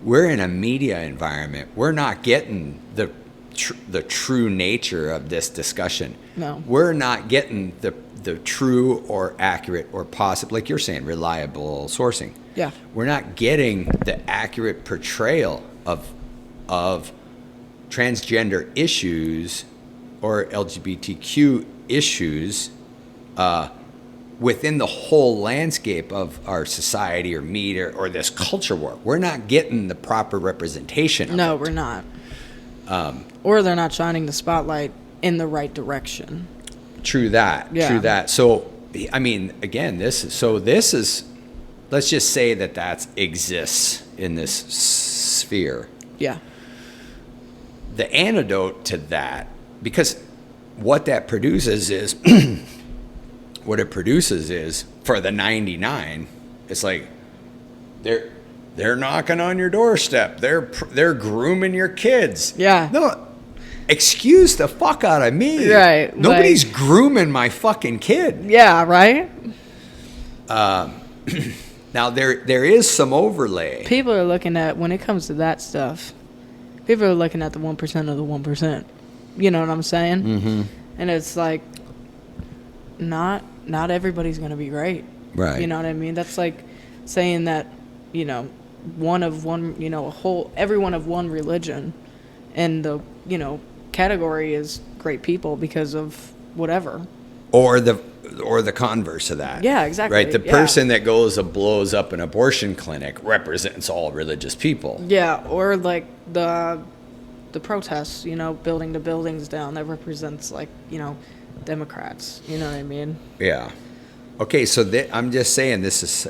we're in a media environment. We're not getting the true nature of this discussion. No. We're not getting the true or accurate or possible, like you're saying, reliable sourcing. Yeah. We're not getting the accurate portrayal of transgender issues or LGBTQ issues within the whole landscape of our society or media or this culture war. We're not getting the proper representation of No, it. we're not. Or they're not shining the spotlight in the right direction. True that. Yeah. True that. So, I mean, again, this is, let's just say that exists in this sphere. Yeah. The antidote to that, because what that produces is, what it produces is, for the 99, it's like they're knocking on your doorstep. They're grooming your kids. Yeah. No, excuse the fuck out of me. Right, Nobody's like- grooming my fucking kid. Yeah, right? Now there is some overlay. People are looking at, when it comes to that stuff, people are looking at the 1% of the 1%. You know what I'm saying? Mm-hmm. And it's like, not everybody's going to be great. Right. You know what I mean? That's like saying that, you know, everyone of one religion, and the, you know, category is great people because of whatever. Or the converse of that. Yeah, exactly. Right. The Yeah. person that goes and blows up an abortion clinic represents all religious people. Yeah, or like the protests, you know, building the buildings down, that represents, like, you know, Democrats. You know what I mean? Yeah. Okay, so I'm just saying this is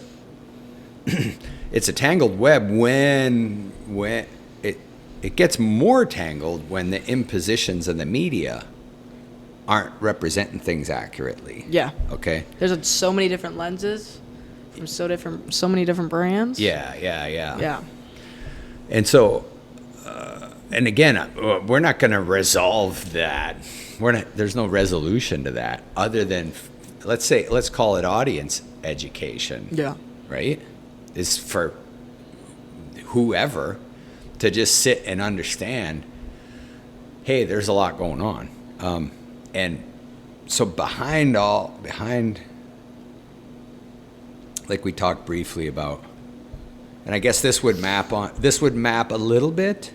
it's a tangled web when it gets more tangled when the impositions of the media aren't representing things accurately. Yeah. Okay. There's so many different lenses from so many different brands. Yeah. Yeah. And so, and again, we're not going to resolve that. There's no resolution to that other than, let's call it audience education. Yeah. Right? Is for whoever to just sit and understand, hey, there's a lot going on. And so behind, like we talked briefly about, and I guess this would map a little bit.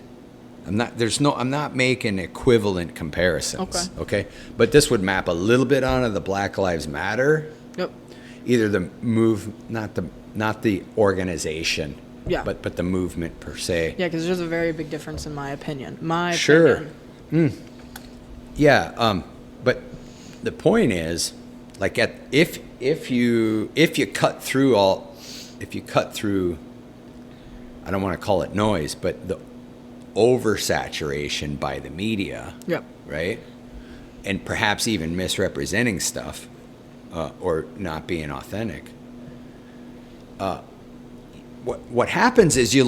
I'm not making equivalent comparisons. Okay. But this would map a little bit onto the Black Lives Matter. Yep. Either the not the organization. Yeah. But the movement per se. Yeah, because there's a very big difference in my opinion. Sure. Yeah. But the point is, like, if you cut through, I don't want to call it noise, but the oversaturation by the media. Yep. Right? And perhaps even misrepresenting stuff, or not being authentic. What happens is you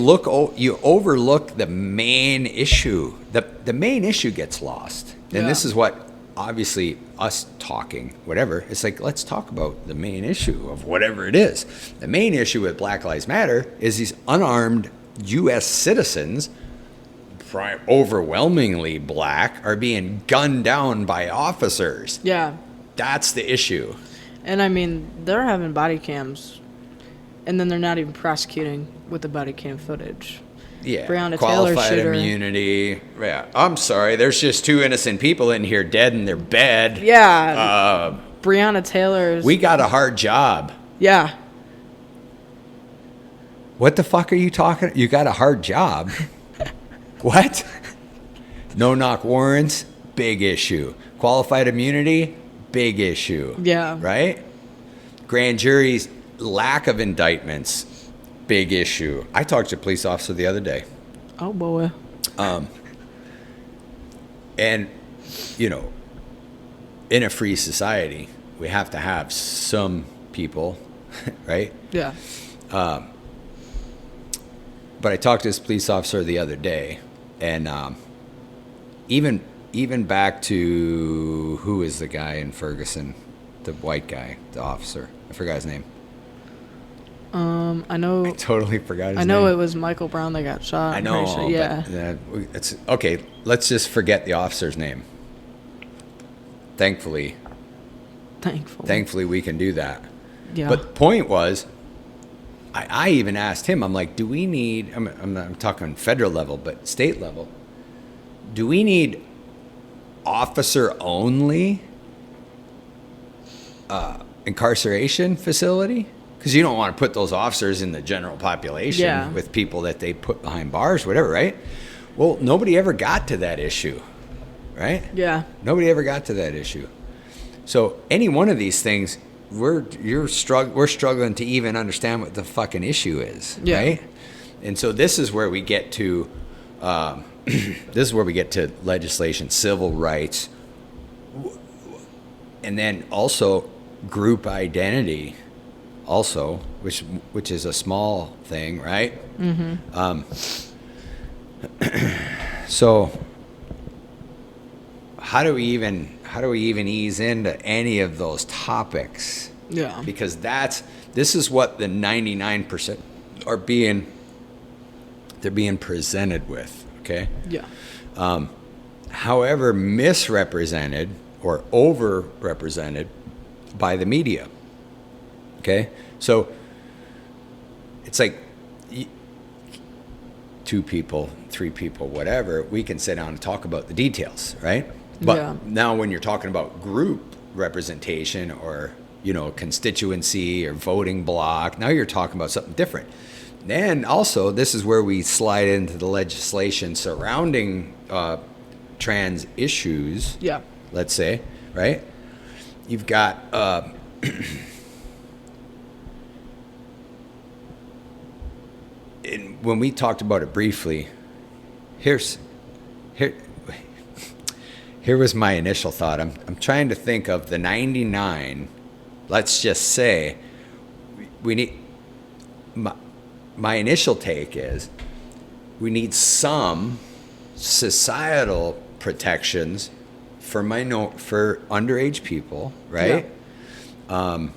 overlook the main issue. The main issue gets lost. And this is what, obviously, us talking, whatever, it's like, let's talk about the main issue of whatever it is. The main issue with Black Lives Matter is these unarmed U.S. citizens, overwhelmingly black, are being gunned down by officers. Yeah. That's the issue. And I mean, they're having body cams, and then they're not even prosecuting with the body cam footage. Yeah, Breonna Taylor qualified shooter. immunity. Yeah, I'm sorry. There's just two innocent people in here dead in their bed. Yeah. Breonna Taylor's. We got a hard job. Yeah. What the fuck are you talking? You got a hard job? What? No knock warrants, big issue. Qualified immunity, big issue. Yeah. Right? Grand jury's lack of indictments, big issue. I talked to a police officer the other day. Oh boy. And you know, in a free society, we have to have some people, right? Yeah. But I talked to this police officer the other day, and even back to who is the guy in Ferguson, the white guy, the officer. I forgot his name. I know. I totally forgot his name. I know it was Michael Brown that got shot. I I'm know. pretty sure. Yeah. But, it's okay. Let's just forget the officer's name. Thankfully, we can do that. Yeah. But the point was, I even asked him, I'm like, do we need, I'm talking federal level, but state level, do we need officer only incarceration facility? Because you don't want to put those officers in the general population with people that they put behind bars, whatever, right? Well, nobody ever got to that issue, right? Yeah. Nobody ever got to that issue. So any one of these things, we're struggling to even understand what the fucking issue is, right? And so this is where we get to legislation, civil rights, and then also group identity, also, which is a small thing, right? Mm-hmm. So how do we even ease into any of those topics? Yeah. Because this is what the 99% they're being presented with, okay? Yeah. However, misrepresented or overrepresented by the media. Okay? So it's like 2 people, 3 people, whatever, we can sit down and talk about the details, right? But now when you're talking about group representation or, you know, constituency or voting block, now you're talking about something different. And also, this is where we slide into the legislation surrounding trans issues, let's say, right? You've got when we talked about it briefly, here was my initial thought. I'm trying to think of the 99. Let's just say we need. My initial take is we need some societal protections for underage people, right? Yeah.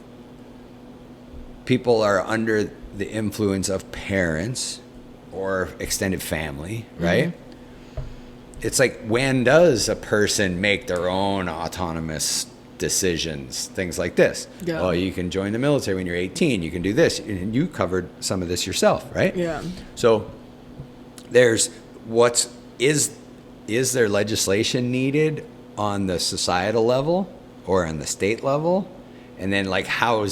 People are under the influence of parents or extended family, right? Mm-hmm. It's like, when does a person make their own autonomous decisions, things like this? Yeah. Oh, you can join the military when you're 18, you can do this, and you covered some of this yourself, right? Yeah. So there's is there legislation needed on the societal level or on the state level? And then, like, how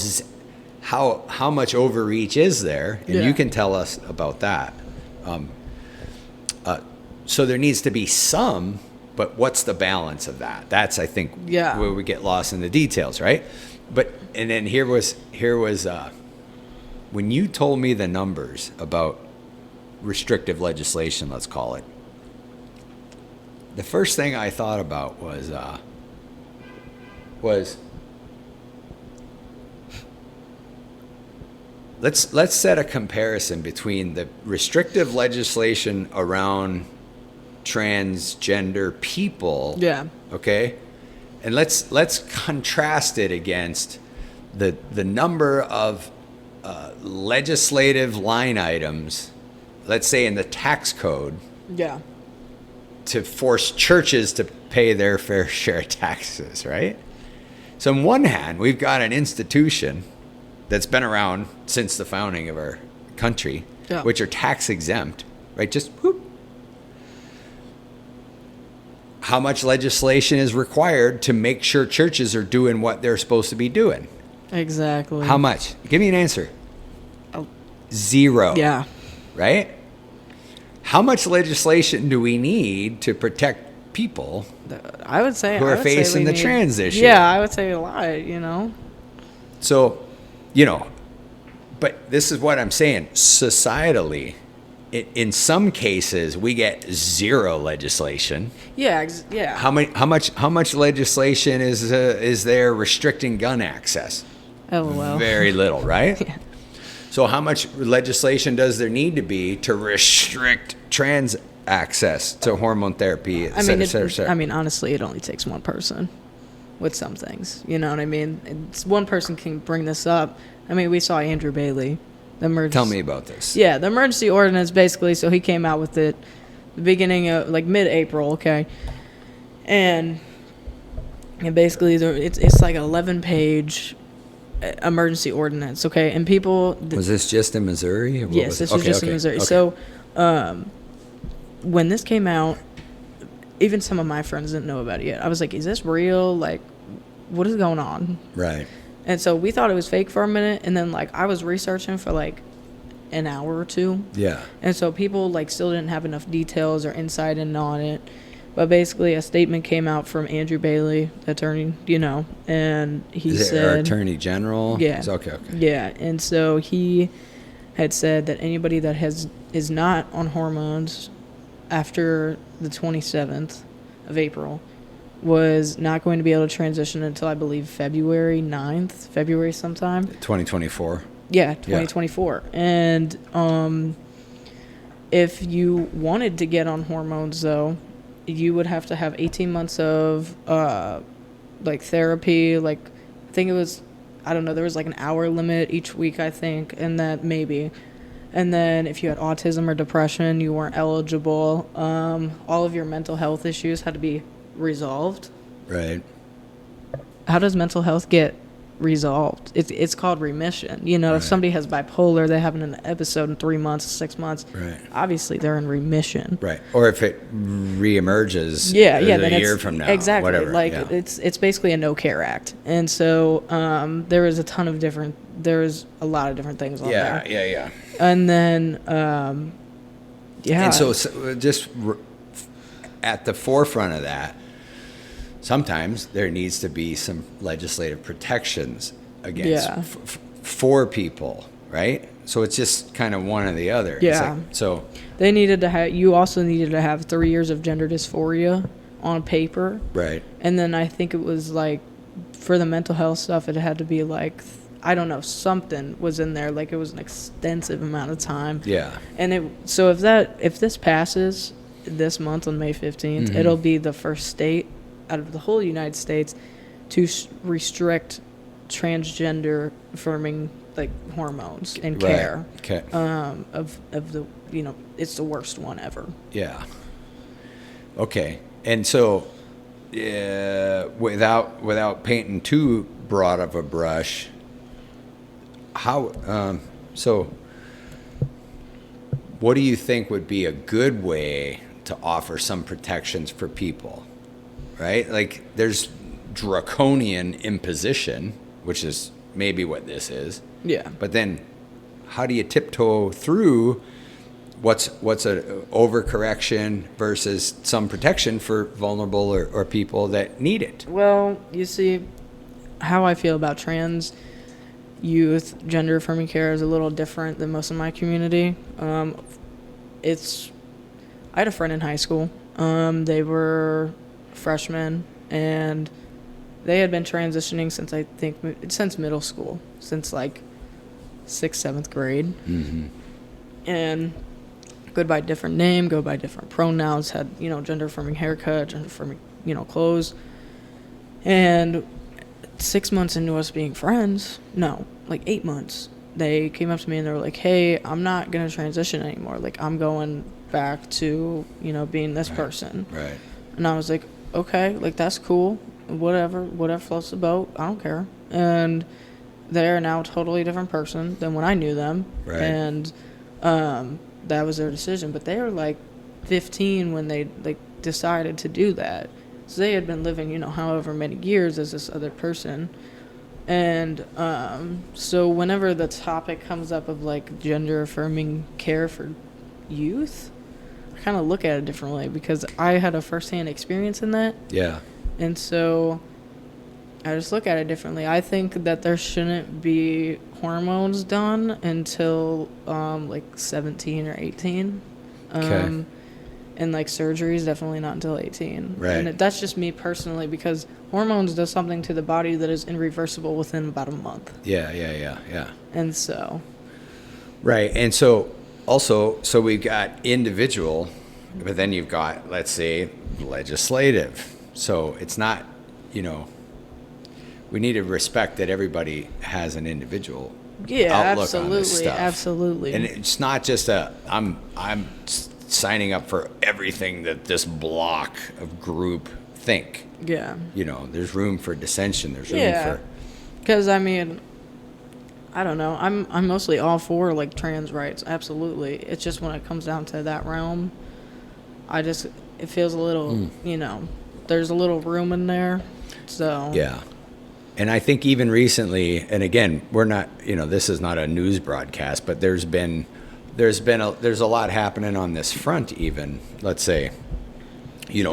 much overreach is there? And you can tell us about that. So there needs to be some, but what's the balance of that? That's, I think, where we get lost in the details, right? And then here was when you told me the numbers about restrictive legislation, let's call it, the first thing I thought about was let's set a comparison between the restrictive legislation around transgender people. Yeah. Okay. And let's contrast it against the number of legislative line items, let's say in the tax code. Yeah. To force churches to pay their fair share of taxes, right? So on one hand, we've got an institution that's been around since the founding of our country, which are tax exempt, right? Just whoop. How much legislation is required to make sure churches are doing what they're supposed to be doing? Exactly. How much? Give me an answer. 0. Yeah. Right? How much legislation do we need to protect people I would say who are facing the trans issue? Yeah, I would say a lot, you know. So, you know, but this is what I'm saying. Societally, in some cases we get zero legislation. Yeah, yeah. How much legislation is there restricting gun access? LOL. Very little, right? Yeah. So how much legislation does there need to be to restrict trans access to hormone therapy, et cetera, et cetera, et cetera? I mean, honestly, it only takes one person with some things. You know what I mean? One person can bring this up. I mean, we saw Andrew Bailey. Tell me about this. Yeah, the emergency ordinance, basically, so he came out with it the beginning of, like, mid-April, okay? And basically, it's like an 11-page emergency ordinance, okay? And people... Was this just in Missouri? Yes, this was just in Missouri. Okay. So, when this came out, even some of my friends didn't know about it yet. I was like, is this real? Like, what is going on? Right. And so we thought it was fake for a minute, and then, like, I was researching for, like, an hour or two. Yeah. And so people, like, still didn't have enough details or insight in on it. But basically a statement came out from Andrew Bailey, the attorney, you know, and he said... our attorney general? Yeah. Okay. Yeah, and so he had said that anybody that is not on hormones after the 27th of April was not going to be able to transition until, I believe, February sometime. 2024. Yeah, 2024. Yeah. And if you wanted to get on hormones, though, you would have to have 18 months of, like, therapy. Like, I think it was, I don't know, there was, like, an hour limit each week, I think, and that maybe. And then if you had autism or depression, you weren't eligible. All of your mental health issues had to be resolved. Right. How does mental health get resolved? It's called remission. You know, right. If somebody has bipolar, they have an episode in 3 months, 6 months. Right. Obviously, they're in remission. Right. Or if it reemerges. Then a year from now. Exactly. Whatever. Like yeah. it's basically a no care act, and so there's a lot of different things on there. Yeah. And then And so just at the forefront of that, sometimes there needs to be some legislative protections against for people, right? So it's just kind of one or the other. Yeah. So they needed to have. You also needed to have 3 years of gender dysphoria on paper. Right. And then I think it was like for the mental health stuff, it had to be like, I don't know, something was in there. Like it was an extensive amount of time. Yeah. And so if this passes this month on May 15th, mm-hmm. it'll be the first state out of the whole United States to restrict transgender affirming like hormones and care. Okay. Of the, you know, it's the worst one ever. Yeah. Okay. And so without painting too broad of a brush, so what do you think would be a good way to offer some protections for people? Right? Like there's draconian imposition, which is maybe what this is. Yeah. But then how do you tiptoe through what's an overcorrection versus some protection for vulnerable or people that need it? Well, you see, how I feel about trans youth, gender affirming care is a little different than most of my community. I had a friend in high school. They were freshmen, and they had been transitioning since middle school, since like 6th, 7th grade. Mm-hmm. And go by different name, go by different pronouns, had, you know, gender affirming haircut, gender affirming, you know, clothes. And 6 months into us being friends, like 8 months, they came up to me and they were like, hey, I'm not going to transition anymore. Like, I'm going back to, you know, being this person. Right. And I was like, okay, like, that's cool. Whatever floats the boat. I don't care. And they're now a totally different person than when I knew them. Right. And that was their decision. But they were, like, 15 when they, like, decided to do that. So they had been living, you know, however many years as this other person. And so whenever the topic comes up of, like, gender-affirming care for youth, I kind of look at it differently because I had a first-hand experience in that. Yeah. And so I just look at it differently. I think that there shouldn't be hormones done until like 17 or 18. Okay. And like surgeries definitely not until 18. Right. And that's just me personally, because hormones does something to the body that is irreversible within about a month. Yeah. And so, Right. And so also, so we've got individual, but then you've got, let's say, legislative. So it's not, we need to respect that everybody has an individual yeah, outlook on this absolutely, stuff. absolutely. And it's not just I'm signing up for everything that this block of group think. Yeah. There's room for dissension. There's room Yeah. for. Because I mean, I don't know. I'm mostly all for like trans rights. Absolutely. It's just when it comes down to that realm, it feels a little, there's a little room in there. So Yeah. And I think even recently, and again, we're not, this is not a news broadcast, but there's a lot happening on this front even. Let's say,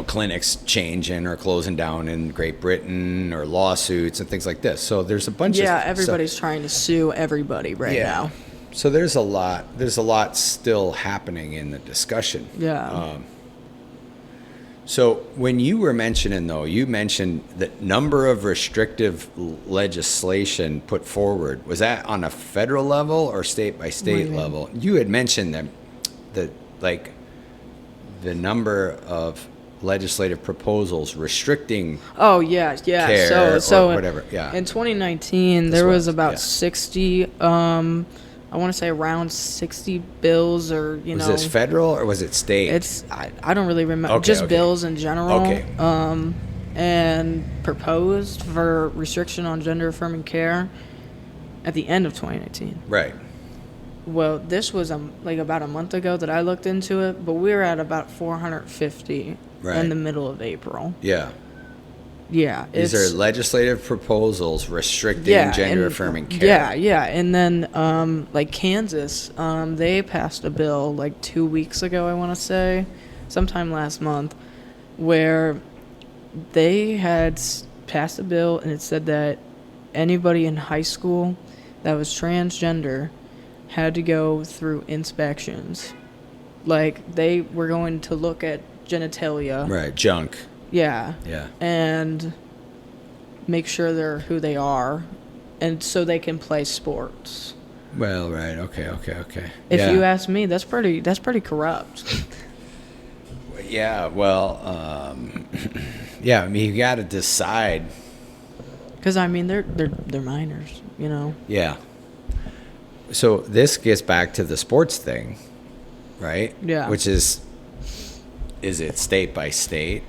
clinics changing or closing down in Great Britain, or lawsuits and things like this. So there's a bunch of yeah, everybody's trying to sue everybody right now. So there's a lot still happening in the discussion. Yeah. So when you were mentioning, though, you mentioned the number of restrictive legislation put forward. Was that on a federal level or state by state level? You had mentioned the number of legislative proposals restricting. Oh yeah. Care So or whatever. Yeah. In 2019, there was about 60. I want to say around 60 bills, or Was this federal or was it state? I don't really remember. Okay. Bills in general. Okay. And proposed for restriction on gender affirming care at the end of 2019. Right. Well, this was about a month ago that I looked into it, but we were at about 450 in the middle of April. Yeah. Yeah. These are legislative proposals restricting gender affirming care. Yeah. And then like Kansas, they passed a bill like 2 weeks ago, I want to say, sometime last month, where they had passed a bill, and it said that anybody in high school that was transgender had to go through inspections. Like, they were going to look at genitalia. Right, junk. Yeah. Yeah. And make sure they're who they are, and so they can play sports. Well, right. Okay. If you ask me, that's pretty corrupt. Yeah, well, yeah, I mean, you got to decide. Because, I mean, they're minors, Yeah. So this gets back to the sports thing, right? Yeah. Which is it state by state?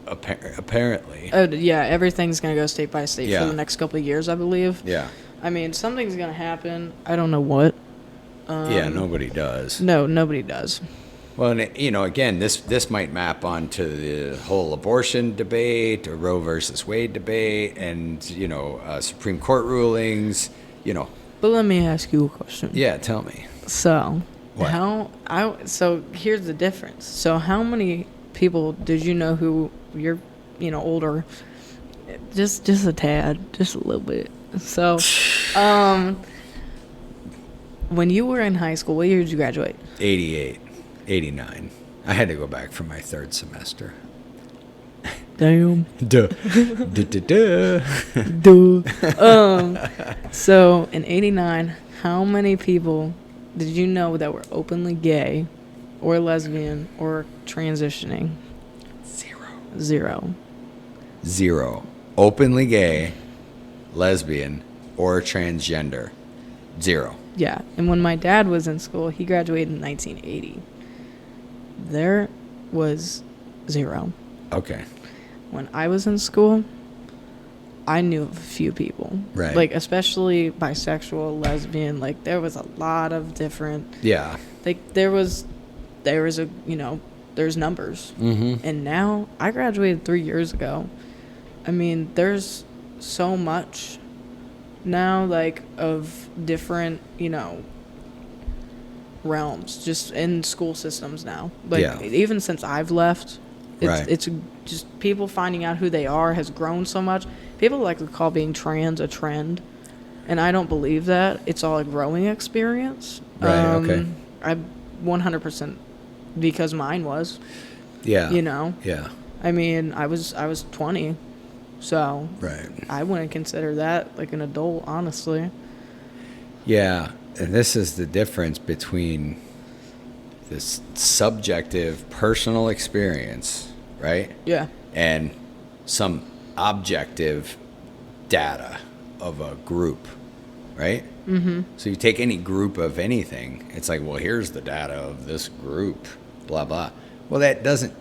Apparently. Yeah, everything's going to go state by state for the next couple of years, I believe. Yeah. I mean, something's going to happen. I don't know what. Yeah, nobody does. No, nobody does. Well, and, again, this might map onto the whole abortion debate, or Roe versus Wade debate, and, Supreme Court rulings, But let me ask you a question. Yeah, tell me. So, What? So here's the difference. So how many people did you know who you're, older, just a tad, just a little bit. So, when you were in high school, what year did you graduate? 88, 89. I had to go back for my third semester. Damn. Duh. Duh. So in 89, how many people did you know that were openly gay or lesbian or transitioning? Zero. Openly gay, lesbian, or transgender. Zero. Yeah. And when my dad was in school, he graduated in 1980. There was zero. Okay. When I was in school, I knew of a few people. Right. Like, especially bisexual, lesbian. Like, there was a lot of different. Yeah. Like, there was a, there's numbers. Mm-hmm. And now, I graduated 3 years ago. I mean, there's so much now, like, of different, realms just in school systems now. Like, even since I've left, it's just people finding out who they are has grown so much. People like to call being trans a trend. And I don't believe that. It's all a growing experience. Right, okay. I 100% because mine was. Yeah. You know? Yeah. I mean, I was 20. So Right. I wouldn't consider that like an adult, honestly. Yeah. And this is the difference between this subjective personal experience, right? Yeah. And some objective data of a group, right? Mm-hmm. So you take any group of anything, it's like, well, here's the data of this group, blah, blah. Well, that doesn't,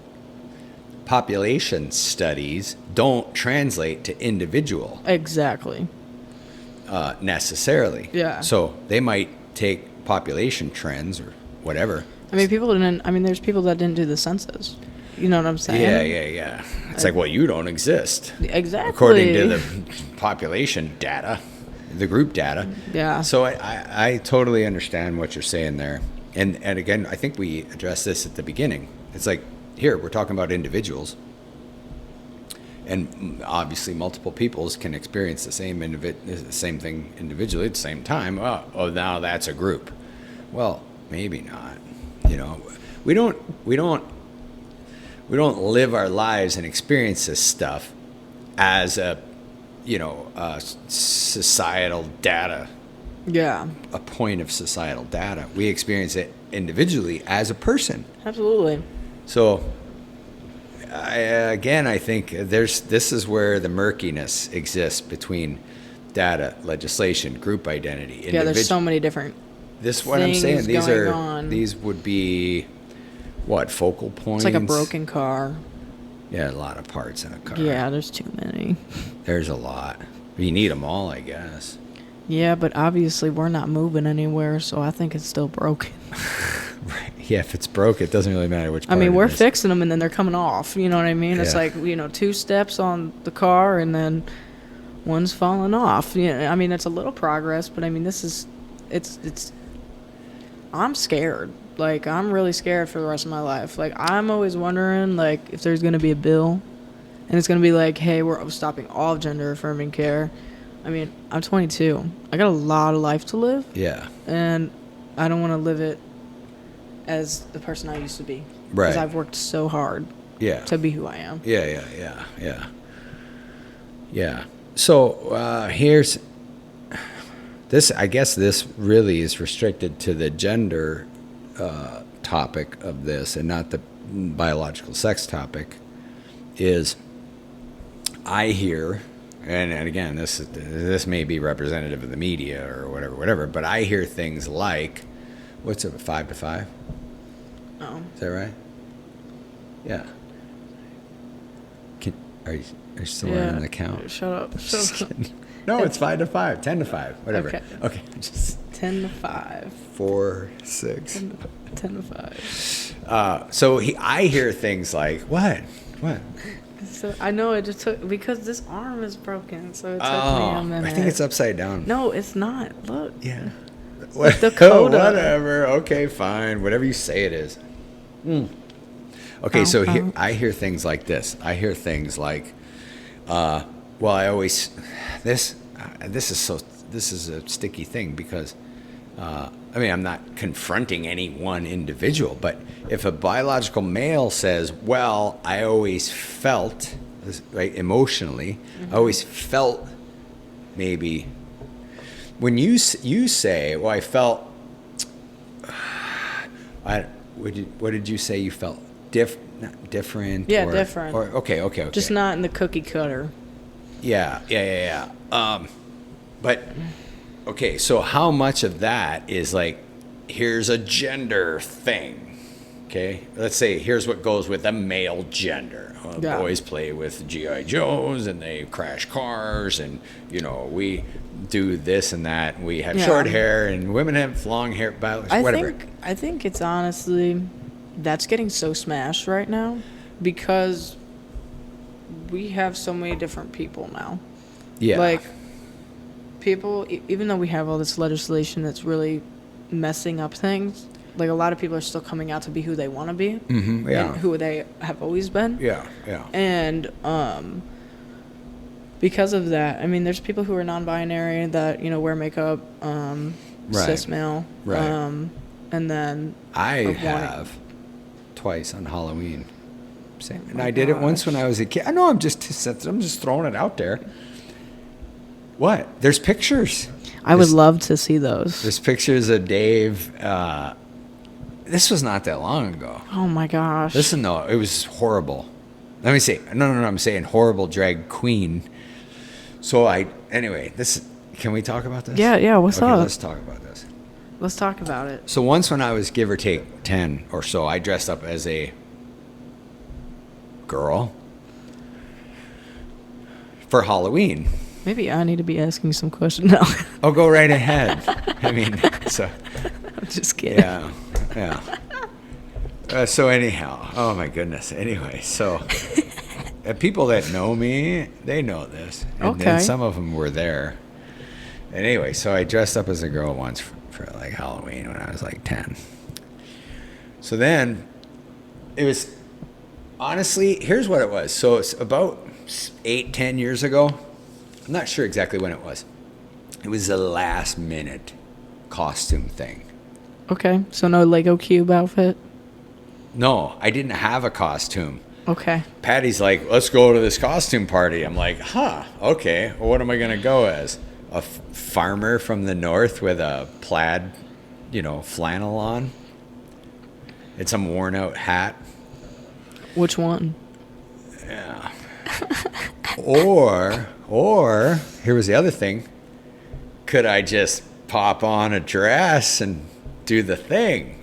population studies don't translate to individual Exactly. necessarily. Yeah. So they might take population trends or whatever. I mean, there's people that didn't do the census. You know what I'm saying? Yeah. It's like, well, you don't exist. Exactly. According to the population data, the group data. Yeah. So I totally understand what you're saying there. And again, I think we addressed this at the beginning. It's like, here, we're talking about individuals. And obviously multiple peoples can experience the same thing individually at the same time. Oh, now that's a group. Well, maybe not. You know, we don't live our lives and experience this stuff as a societal data, Yeah. a point of societal data. We experience it individually as a person. Absolutely. So, I think this is where the murkiness exists between data, legislation, group identity. Yeah, there's so many different This what I'm saying. things These would be what focal points. It's like a broken car. Yeah, a lot of parts in a car. Yeah, there's too many. There's a lot. You need them all, I guess. Yeah, but obviously we're not moving anywhere, so I think it's still broken. Right. Yeah, if it's broke, it doesn't really matter which part. I mean, it we're is. fixing them and then they're coming off. You know what I mean? It's Yeah. like, 2 steps on the car and then one's falling off. Yeah, I mean, it's a little progress, but I mean, it's I'm scared. Like, I'm really scared for the rest of my life. Like, I'm always wondering, like, if there's going to be a bill and it's going to be like, hey, we're stopping all gender affirming care. I mean, I'm 22. I got a lot of life to live. Yeah. And I don't want to live it as the person I used to be. Right. Because I've worked so hard Yeah. to be who I am. Yeah. So here's this. I guess this really is restricted to the gender topic of this, and not the biological sex topic. Is I hear, and again, this may be representative of the media or whatever, but I hear things like, what's it, 5 to 5? Oh. Is that right? Yeah. Are you still learning the count? Shut up. No, it's 5 to 5, 10 to 5, whatever. Okay. Just 10 to 5. 4, 6. 10 to 5. So I hear things like, what? So I know it just took, because this arm is broken, so it took me a minute. I think it's upside down. No, it's not. Look. Yeah. Like Dakota. Whatever. Okay, fine. Whatever you say it is. Okay, so I hear things like this. I hear things like, well, I always this is a sticky thing because I mean, I'm not confronting any one individual, but if a biological male says, well, I always felt, right, emotionally, I always felt maybe, when you say, well, I felt, what did you say you felt? Not different? Yeah, different. Or, okay. Just not in the cookie cutter. Yeah. But, okay, so how much of that is like, here's a gender thing, okay? Let's say here's what goes with a male gender. Boys play with G.I. Joes and they crash cars and, we do this and that. And we have short hair and women have long hair, whatever. I think it's honestly, that's getting so smashed right now because we have so many different people now. Yeah. Like, people, even though we have all this legislation that's really messing up things, like, a lot of people are still coming out to be who they want to be. Mm-hmm, yeah. And who they have always been. Yeah. And because of that, I mean, there's people who are non-binary that, you know, wear makeup, cis male, Right. and then I are wanting- have twice on Halloween. Same. And my I did it once when gosh. I was a kid. I know I'm just throwing it out there. What? There's pictures. I would There's- love to see those. There's pictures of Dave. This was not that long ago. Oh my gosh. Listen, though, it was horrible. Let me say, no, I'm saying horrible drag queen. So anyway, can we talk about this? Yeah, what's okay, up? Let's talk about this. Let's talk about it. So once when I was give or take 10 or so, I dressed up as a girl for Halloween. Maybe I need to be asking some questions now. Oh, go right ahead. I mean, so I'm just kidding. yeah. So anyhow, oh my goodness. Anyway, so people that know me, they know this, and then Okay. some of them were there. And anyway, so I dressed up as a girl once for like Halloween when I was like 10. So then it was honestly, here's what it was. So it's about 8-10 years ago. I'm not sure exactly when it was. It was the last minute costume thing. Okay, so no Lego cube outfit. No, I didn't have a costume. Okay. Patty's like, let's go to this costume party. I'm like, okay. Well, what am I going to go as? A farmer from the north with a plaid, flannel on? And some worn out hat. Which one? Yeah. or here was the other thing. Could I just pop on a dress and do the thing,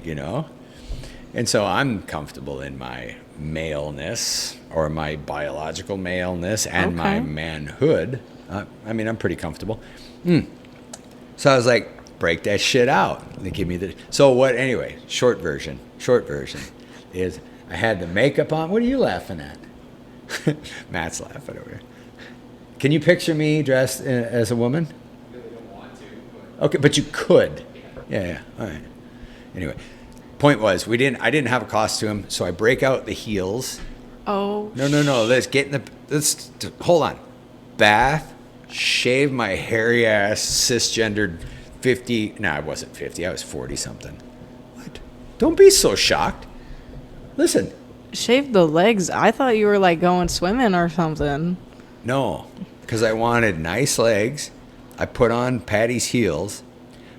And so I'm comfortable in my maleness or my biological maleness and my Okay. manhood. I'm pretty comfortable. So I was like, break that shit out. They give me anyway, short version is I had the makeup on. What are you laughing at? Matt's laughing over here. Can you picture me dressed as a woman? I really don't want to, but Okay, but you could. Yeah. All right. Anyway, point was I didn't have a costume, so I break out the heels. Oh. No. Let's hold on. Bath, shave my hairy ass cisgendered 50. No, I wasn't 50. I was 40 something. What? Don't be so shocked. Listen. Shave the legs. I thought you were like going swimming or something. No, because I wanted nice legs. I put on Patty's heels.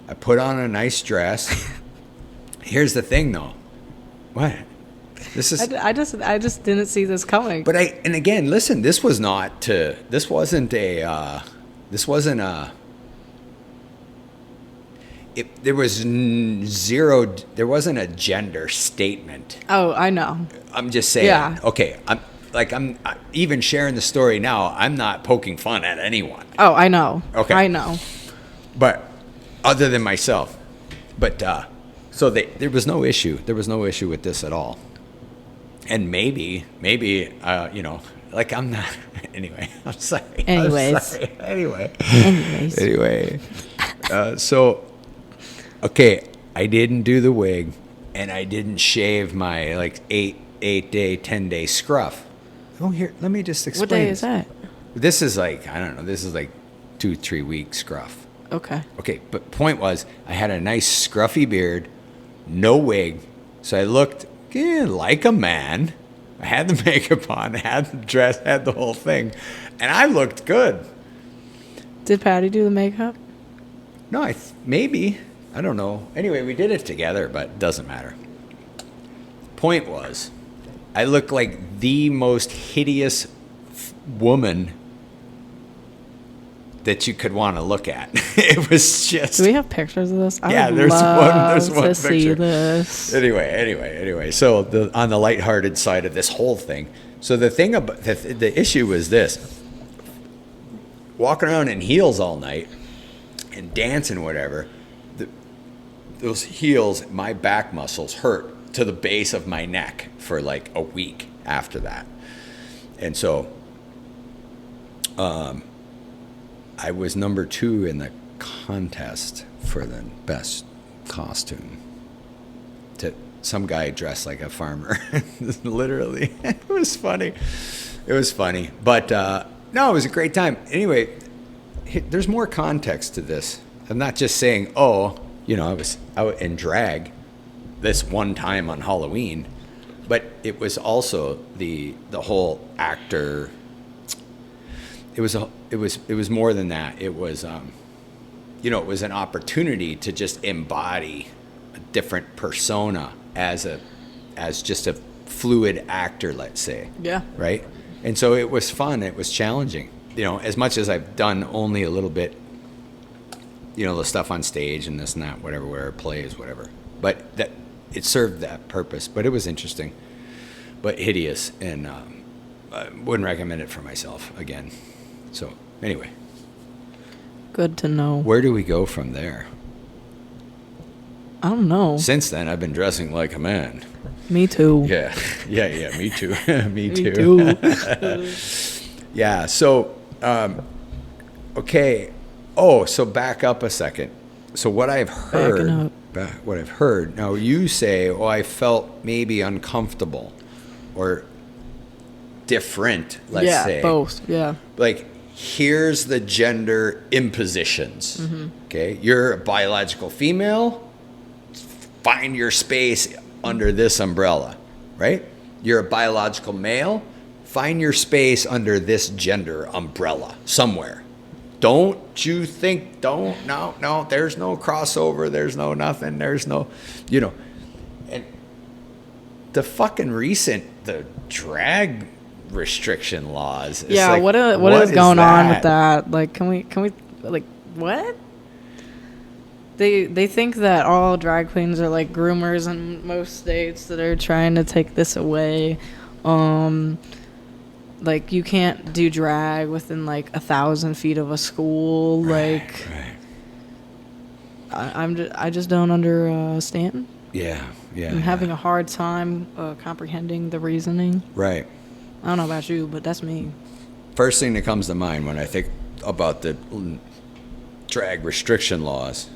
I put on a nice dress. Here's the thing, though. What? This is. I just didn't see this coming. But and again, listen. This wasn't a. There was zero. There wasn't a gender statement. Oh, I know. I'm just saying. Yeah. Okay. I'm even sharing the story now. I'm not poking fun at anyone. Oh, I know. Okay. I know. But other than myself, so there was no issue. There was no issue with this at all. And maybe, I'm not. Anyway, I'm sorry. Anyways. I'm sorry. Anyway. Anyways. Anyway. So, okay, I didn't do the wig, and I didn't shave my 8-day, 10-day scruff. Oh, here, let me just explain. What day is that? This is I don't know. This is 2-3 week scruff. Okay. Okay, but point was, I had a nice scruffy beard, no wig, so I looked like a man. I had the makeup on, had the dress, had the whole thing, and I looked good. Did Patty do the makeup? No, maybe. I don't know. Anyway, we did it together, but it doesn't matter. Point was, I looked like the most hideous woman that you could want to look at. It was just. Do we have pictures of this? Yeah, would there's love one to see picture. this. Anyway. So on the lighthearted side of this whole thing, so the thing about the issue was this: walking around in heels all night and dancing, whatever. Those heels, my back muscles hurt to the base of my neck for a week after that, and so I was number 2 in the contest for the best costume. Some guy dressed like a farmer, literally. It was funny. But No, it was a great time. Anyway, there's more context to this. I'm not just saying, oh, I was out in drag this one time on Halloween, but it was also the whole actor. It was more than that. It was, it was an opportunity to just embody a different persona as just a fluid actor, let's say. Yeah. Right. And so it was fun. It was challenging. As much as I've done only a little bit, the stuff on stage and this and that, whatever, where it plays, whatever. But that it served that purpose. But it was interesting, but hideous, and I wouldn't recommend it for myself again. So anyway, Good to know. where do we go from there? I don't know. Since then, I've been dressing like a man. Me too. Yeah, me too. Me Me too. too. Yeah. So, okay. Oh, so back up a second. So what I've heard, now you say, oh, I felt maybe uncomfortable or different, let's say. Yeah, both. Yeah. Like, here's the gender impositions. Okay. You're a biological female. Find your space under this umbrella, right? You're a biological male. Find your space under this gender umbrella somewhere. No, there's no crossover. There's no nothing. There's no, and the fucking the drag restriction laws. Yeah, like, what is going on with that? Like, can we like what? They think that all drag queens are like groomers in most states that are trying to take this away. Like, you can't do drag within like 1,000 feet of a school. Like, I just don't understand. Yeah. I'm having a hard time comprehending the reasoning. Right. I don't know about you, but that's me. First thing that comes to mind when I think about the drag restriction laws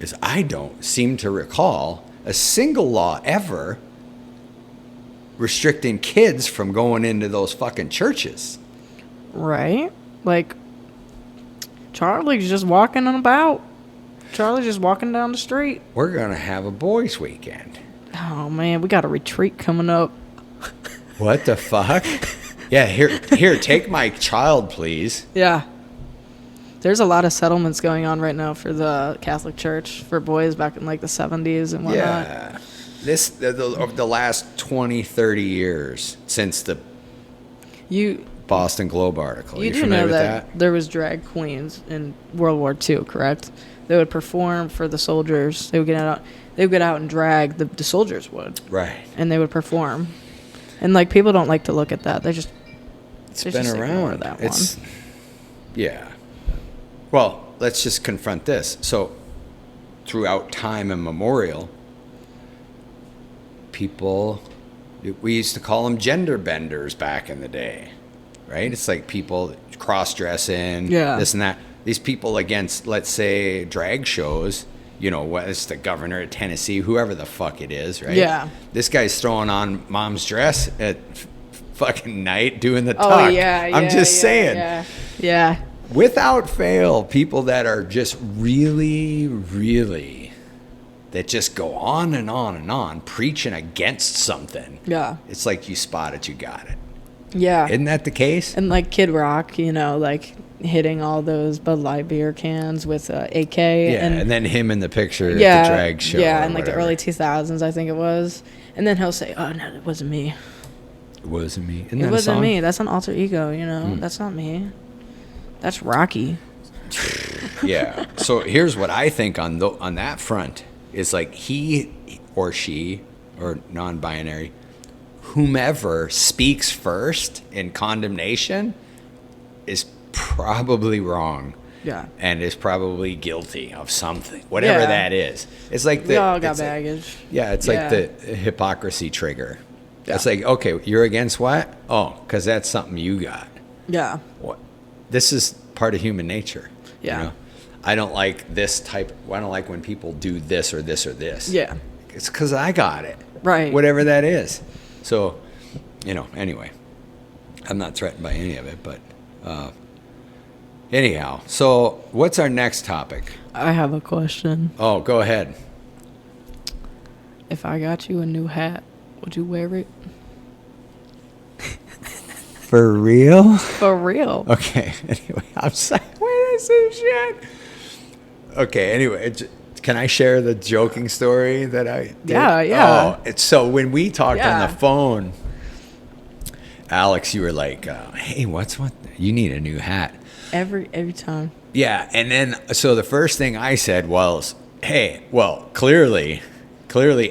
is I don't seem to recall a single law ever restricting kids from going into those fucking churches. Right? Like, Charlie's just walking about. Charlie's just walking down the street. We're going to have a boys' weekend. Oh, man, we got a retreat coming up. What the fuck? Yeah, here, take my child, please. Yeah. There's a lot of settlements going on right now for the Catholic Church for boys back in like the 70s and whatnot. Yeah. Over the last 20, 30 years since the Boston Globe article. You do familiar know with that there was drag queens in World War II, correct? They would perform for the soldiers. They would get out and drag. The soldiers would. Right. And they would perform. And like, people don't like to look at that. It's been just ignore around. that one. Yeah. Well, let's just confront this. So, throughout time immemorial, people, we used to call them gender benders back in the day, right? It's like people cross-dressing, this and that. These people against, let's say, drag shows, what is the governor of Tennessee, whoever the fuck it is, right? Yeah. This guy's throwing on mom's dress at fucking night doing the tuck. Oh, yeah, I'm just saying. Yeah. Without fail, people that are just really, really, that just go on and on and on, preaching against something. Yeah. It's like, you spot it, you got it. Yeah. Isn't that the case? And like Kid Rock, like hitting all those Bud Light beer cans with AK. Yeah, and then him in the picture at the drag show. Yeah, in like whatever. the early 2000s, I think it was. And then he'll say, oh, no, it wasn't me. It wasn't me. Isn't It that a wasn't song? me. That's an alter ego, That's not me. That's Rocky. Yeah. So here's what I think on that front is like, he or she or non-binary, whomever speaks first in condemnation is probably wrong. Yeah. And is probably guilty of something, whatever that is. It's like We all got baggage. It's like the hypocrisy trigger. Yeah. It's like, okay, you're against what? Oh, because that's something you got. Yeah. What? This is part of human nature. Yeah. I don't like this type. I don't like when people do this or this or this. Yeah. It's because I got it. Right. Whatever that is. So, anyway, I'm not threatened by any of it, but Anyhow, so what's our next topic? I have a question. Oh, go ahead. If I got you a new hat, would you wear it? For real? For real? Okay. Anyway, I'm sorry. Wait, some shit. Okay. Anyway, can I share the joking story that I did? Yeah. Oh, it's so when we talked on Yeah. the phone, Alex, you were like, "Hey, what? You need a new hat." Every time. Yeah, and then so the first thing I said was, "Hey, well, clearly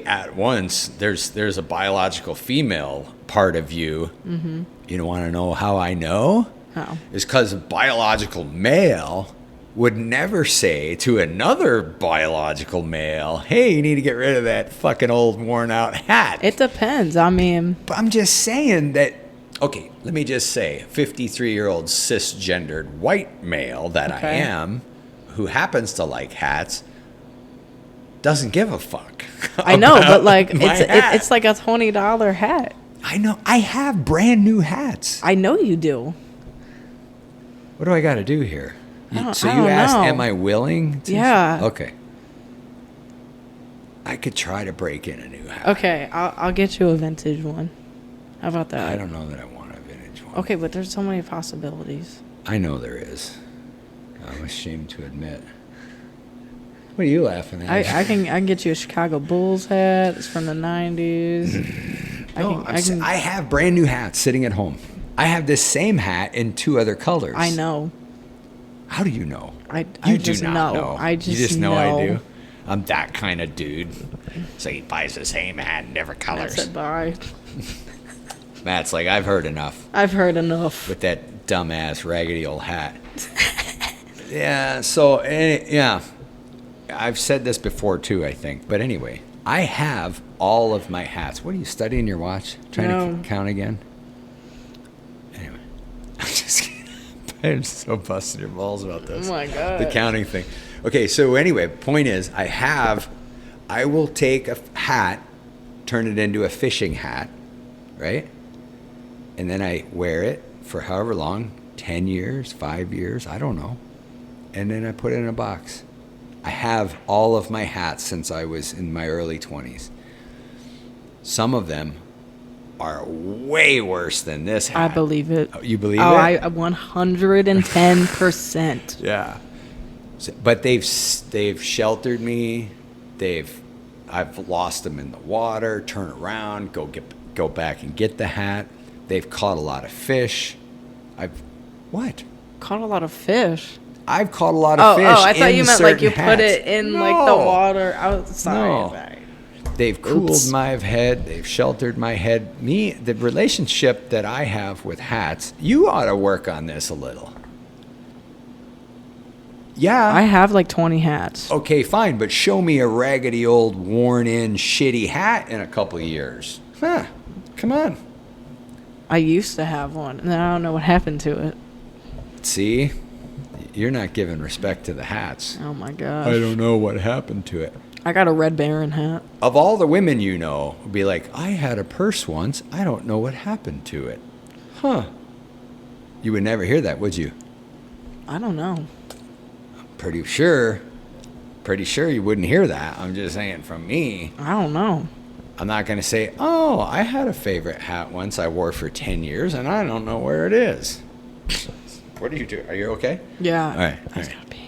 at once there's a biological female part of you. Mm-hmm. You want to know how I know? How? It's because a biological male would never say to another biological male, 'Hey, you need to get rid of that fucking old worn out hat.'" It depends. I mean, But I'm just saying that. Okay, let me just say, 53-year-old cisgendered white male that I Okay. am, who happens to like hats, doesn't give a fuck. I know, but about like my hat. it's like a $20 hat. I know. I have brand new hats. I know you do. What do I got to do here? So I you don't asked, know. am I willing to? Yeah. Okay. I could try to break in a new hat. Okay, I'll get you a vintage one. How about that? I don't know that I want a vintage one. Okay, but there's so many possibilities. I know there is. I'm ashamed to admit. What are you laughing at? I can get you a Chicago Bulls hat. It's from the 90s. No, I have brand new hats sitting at home. I have this same hat in 2 other colors. I know. How do you know? I You just do not know. know. I just You just know I know. do. I'm that kind of dude. So he buys the same hat in different I colors. said bye. Matt's like, I've heard enough I've heard enough. with that dumbass raggedy old hat. Yeah. So yeah, I've said this before too, I think. But anyway, I have all of my hats. What are you studying your watch? Trying No. to count again? Anyway, I'm just kidding. I'm so busting your balls about this. Oh my God. The counting thing. Okay, so anyway, point is, I will take a hat, turn it into a fishing hat, right? And then I wear it for however long, 10 years, 5 years, I don't know. And then I put it in a box. I have all of my hats since I was in my early 20s. Some of them are way worse than this hat. I believe it. Oh, you believe Oh, it? I 110%. Yeah. But they've sheltered me. I've lost them in the water. Turn around, go back and get the hat. They've caught a lot of fish. What? Caught a lot of fish. I've caught a lot of fish. I thought in you meant like you certain put hats. it in like the water. I was sorry. No. Sorry. They've cooled Oops. my head. They've sheltered my head. The relationship that I have with hats, you ought to work on this a little. Yeah. I have like 20 hats. Okay, fine, but show me a raggedy old worn-in shitty hat in a couple of years. Huh? Come on. I used to have one, and then I don't know what happened to it. See? You're not giving respect to the hats. Oh my gosh. I don't know what happened to it. I got a Red Baron hat. Of all the women you know, would be like, I had a purse once. I don't know what happened to it. Huh. You would never hear that, would you? I don't know. Pretty sure you wouldn't hear that. I'm just saying from me. I don't know. I'm not going to say, oh, I had a favorite hat once I wore for 10 years and I don't know where it is. What are you doing? Are you okay? Yeah. All right. I just gotta pee.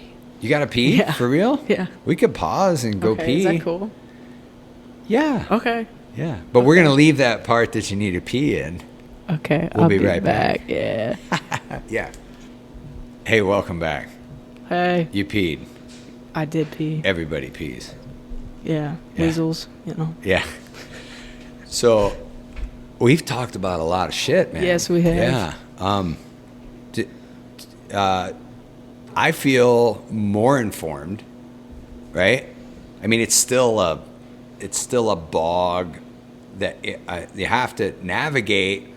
You got to pee? Yeah. For real? Yeah. We could pause and go Okay, pee. is that cool? Yeah. Okay. Yeah. But we're going to leave that part that you need to pee in. Okay. We'll I'll be right back. Yeah. Yeah. Hey, welcome back. Hey. You peed. I did pee. Everybody pees. Yeah. Yeah. Weasels, you know. Yeah. So, we've talked about a lot of shit, man. Yes, we have. Yeah. I feel more informed, right? I mean, it's still a bog that you have to navigate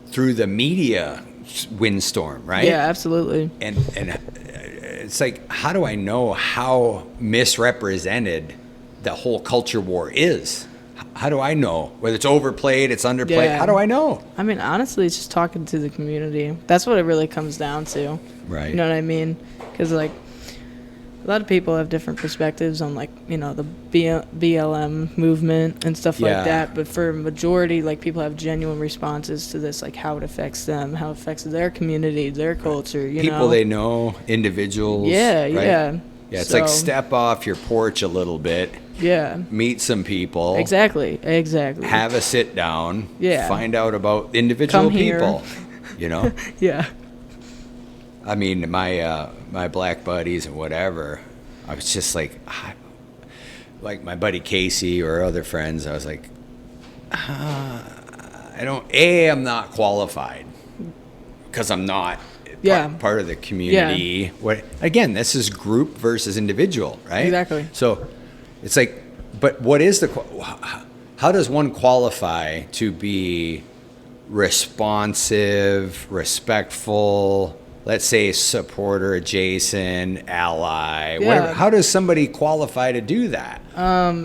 through the media windstorm, right? Yeah, absolutely. And it's like, how do I know how misrepresented the whole culture war is? how do I know whether it's overplayed, it's underplayed? Yeah. How do I know? I mean, honestly, it's just talking to the community. That's what it really comes down to. Right. You know what I mean? Because, like, a lot of people have different perspectives on, like, you know, the BLM movement and stuff Yeah. like that. But for a majority, like, people have genuine responses to this, like, how it affects them, how it affects their community, their culture, you know? People they know, individuals. Yeah, right? yeah. Yeah, it's like So- step off your porch a little bit, Yeah. meet some people. Exactly. Have a sit down. Yeah. Find out about individual Come here. people. You know? Yeah. I mean, my black buddies and whatever, I was just like my buddy Casey or other friends, I was like, I'm not qualified because I'm not Yeah. part of the community. What again? This is group versus individual, right? Exactly. So it's like, but what is how does one qualify to be responsive, respectful, let's say supporter, adjacent, ally, Yeah. whatever? How does somebody qualify to do that?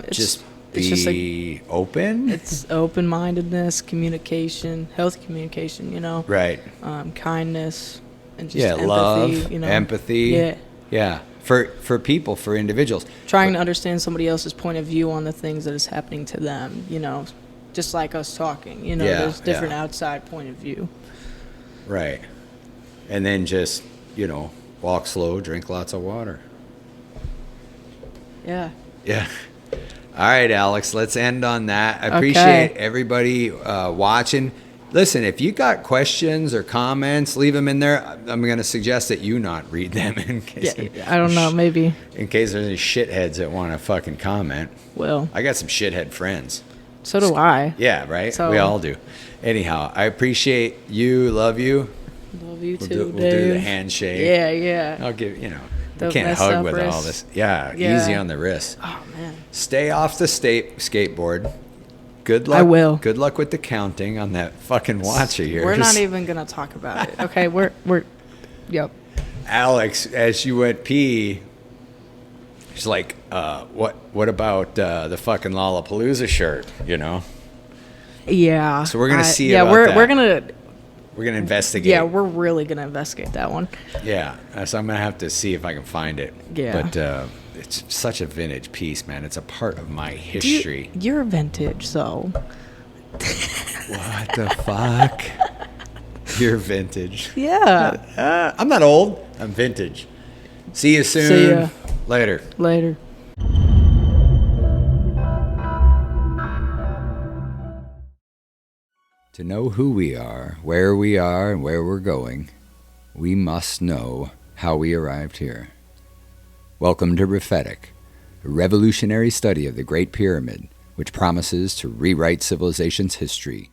It's Just it's just be open? it's open-mindedness, communication, healthy communication, you know? Right. Kindness and just Yeah, empathy, love, you know? empathy. Yeah. Yeah. For people, for individuals. Trying to understand somebody else's point of view on the things that is happening to them, you know? Just like us talking, you know? Yeah, There's different yeah. outside point of view. Right. And then just, walk slow, drink lots of water. Yeah. Yeah. All right, Alex, let's end on that. I Okay. appreciate everybody watching. Listen, if you got questions or comments, leave them in there. I'm going to suggest that you not read them in case, Yeah, I don't know, maybe. in case there's any shitheads that want to fucking comment. Well, I got some shithead friends. so do I. Yeah, right? So- We all do. Anyhow, I appreciate you, love you. Love you We'll too, do the Dave. handshake. Yeah, yeah. I'll give, we Don't can't mess hug up with all wrists. this. Yeah, Yeah. easy on the wrist. Oh, man. Stay off the skateboard. Good luck. I will. Good luck with the counting on that fucking watch of yours. We're not even going to talk about it. Okay, yep. Alex, as she went pee, she's like, what about the fucking Lollapalooza shirt, Yeah. So we're gonna see Yeah, about we're that. we're gonna. We're going to investigate. Yeah, we're really gonna investigate that one. Yeah, so I'm going to have to see if I can find it. Yeah. But it's such a vintage piece, man. It's a part of my history. You're vintage, so. What the fuck? You're vintage. Yeah. I'm not old. I'm vintage. See you soon. See ya. Later. Later. To know who we are, and where we're going, we must know how we arrived here. Welcome to Rephetic, a revolutionary study of the Great Pyramid, which promises to rewrite civilization's history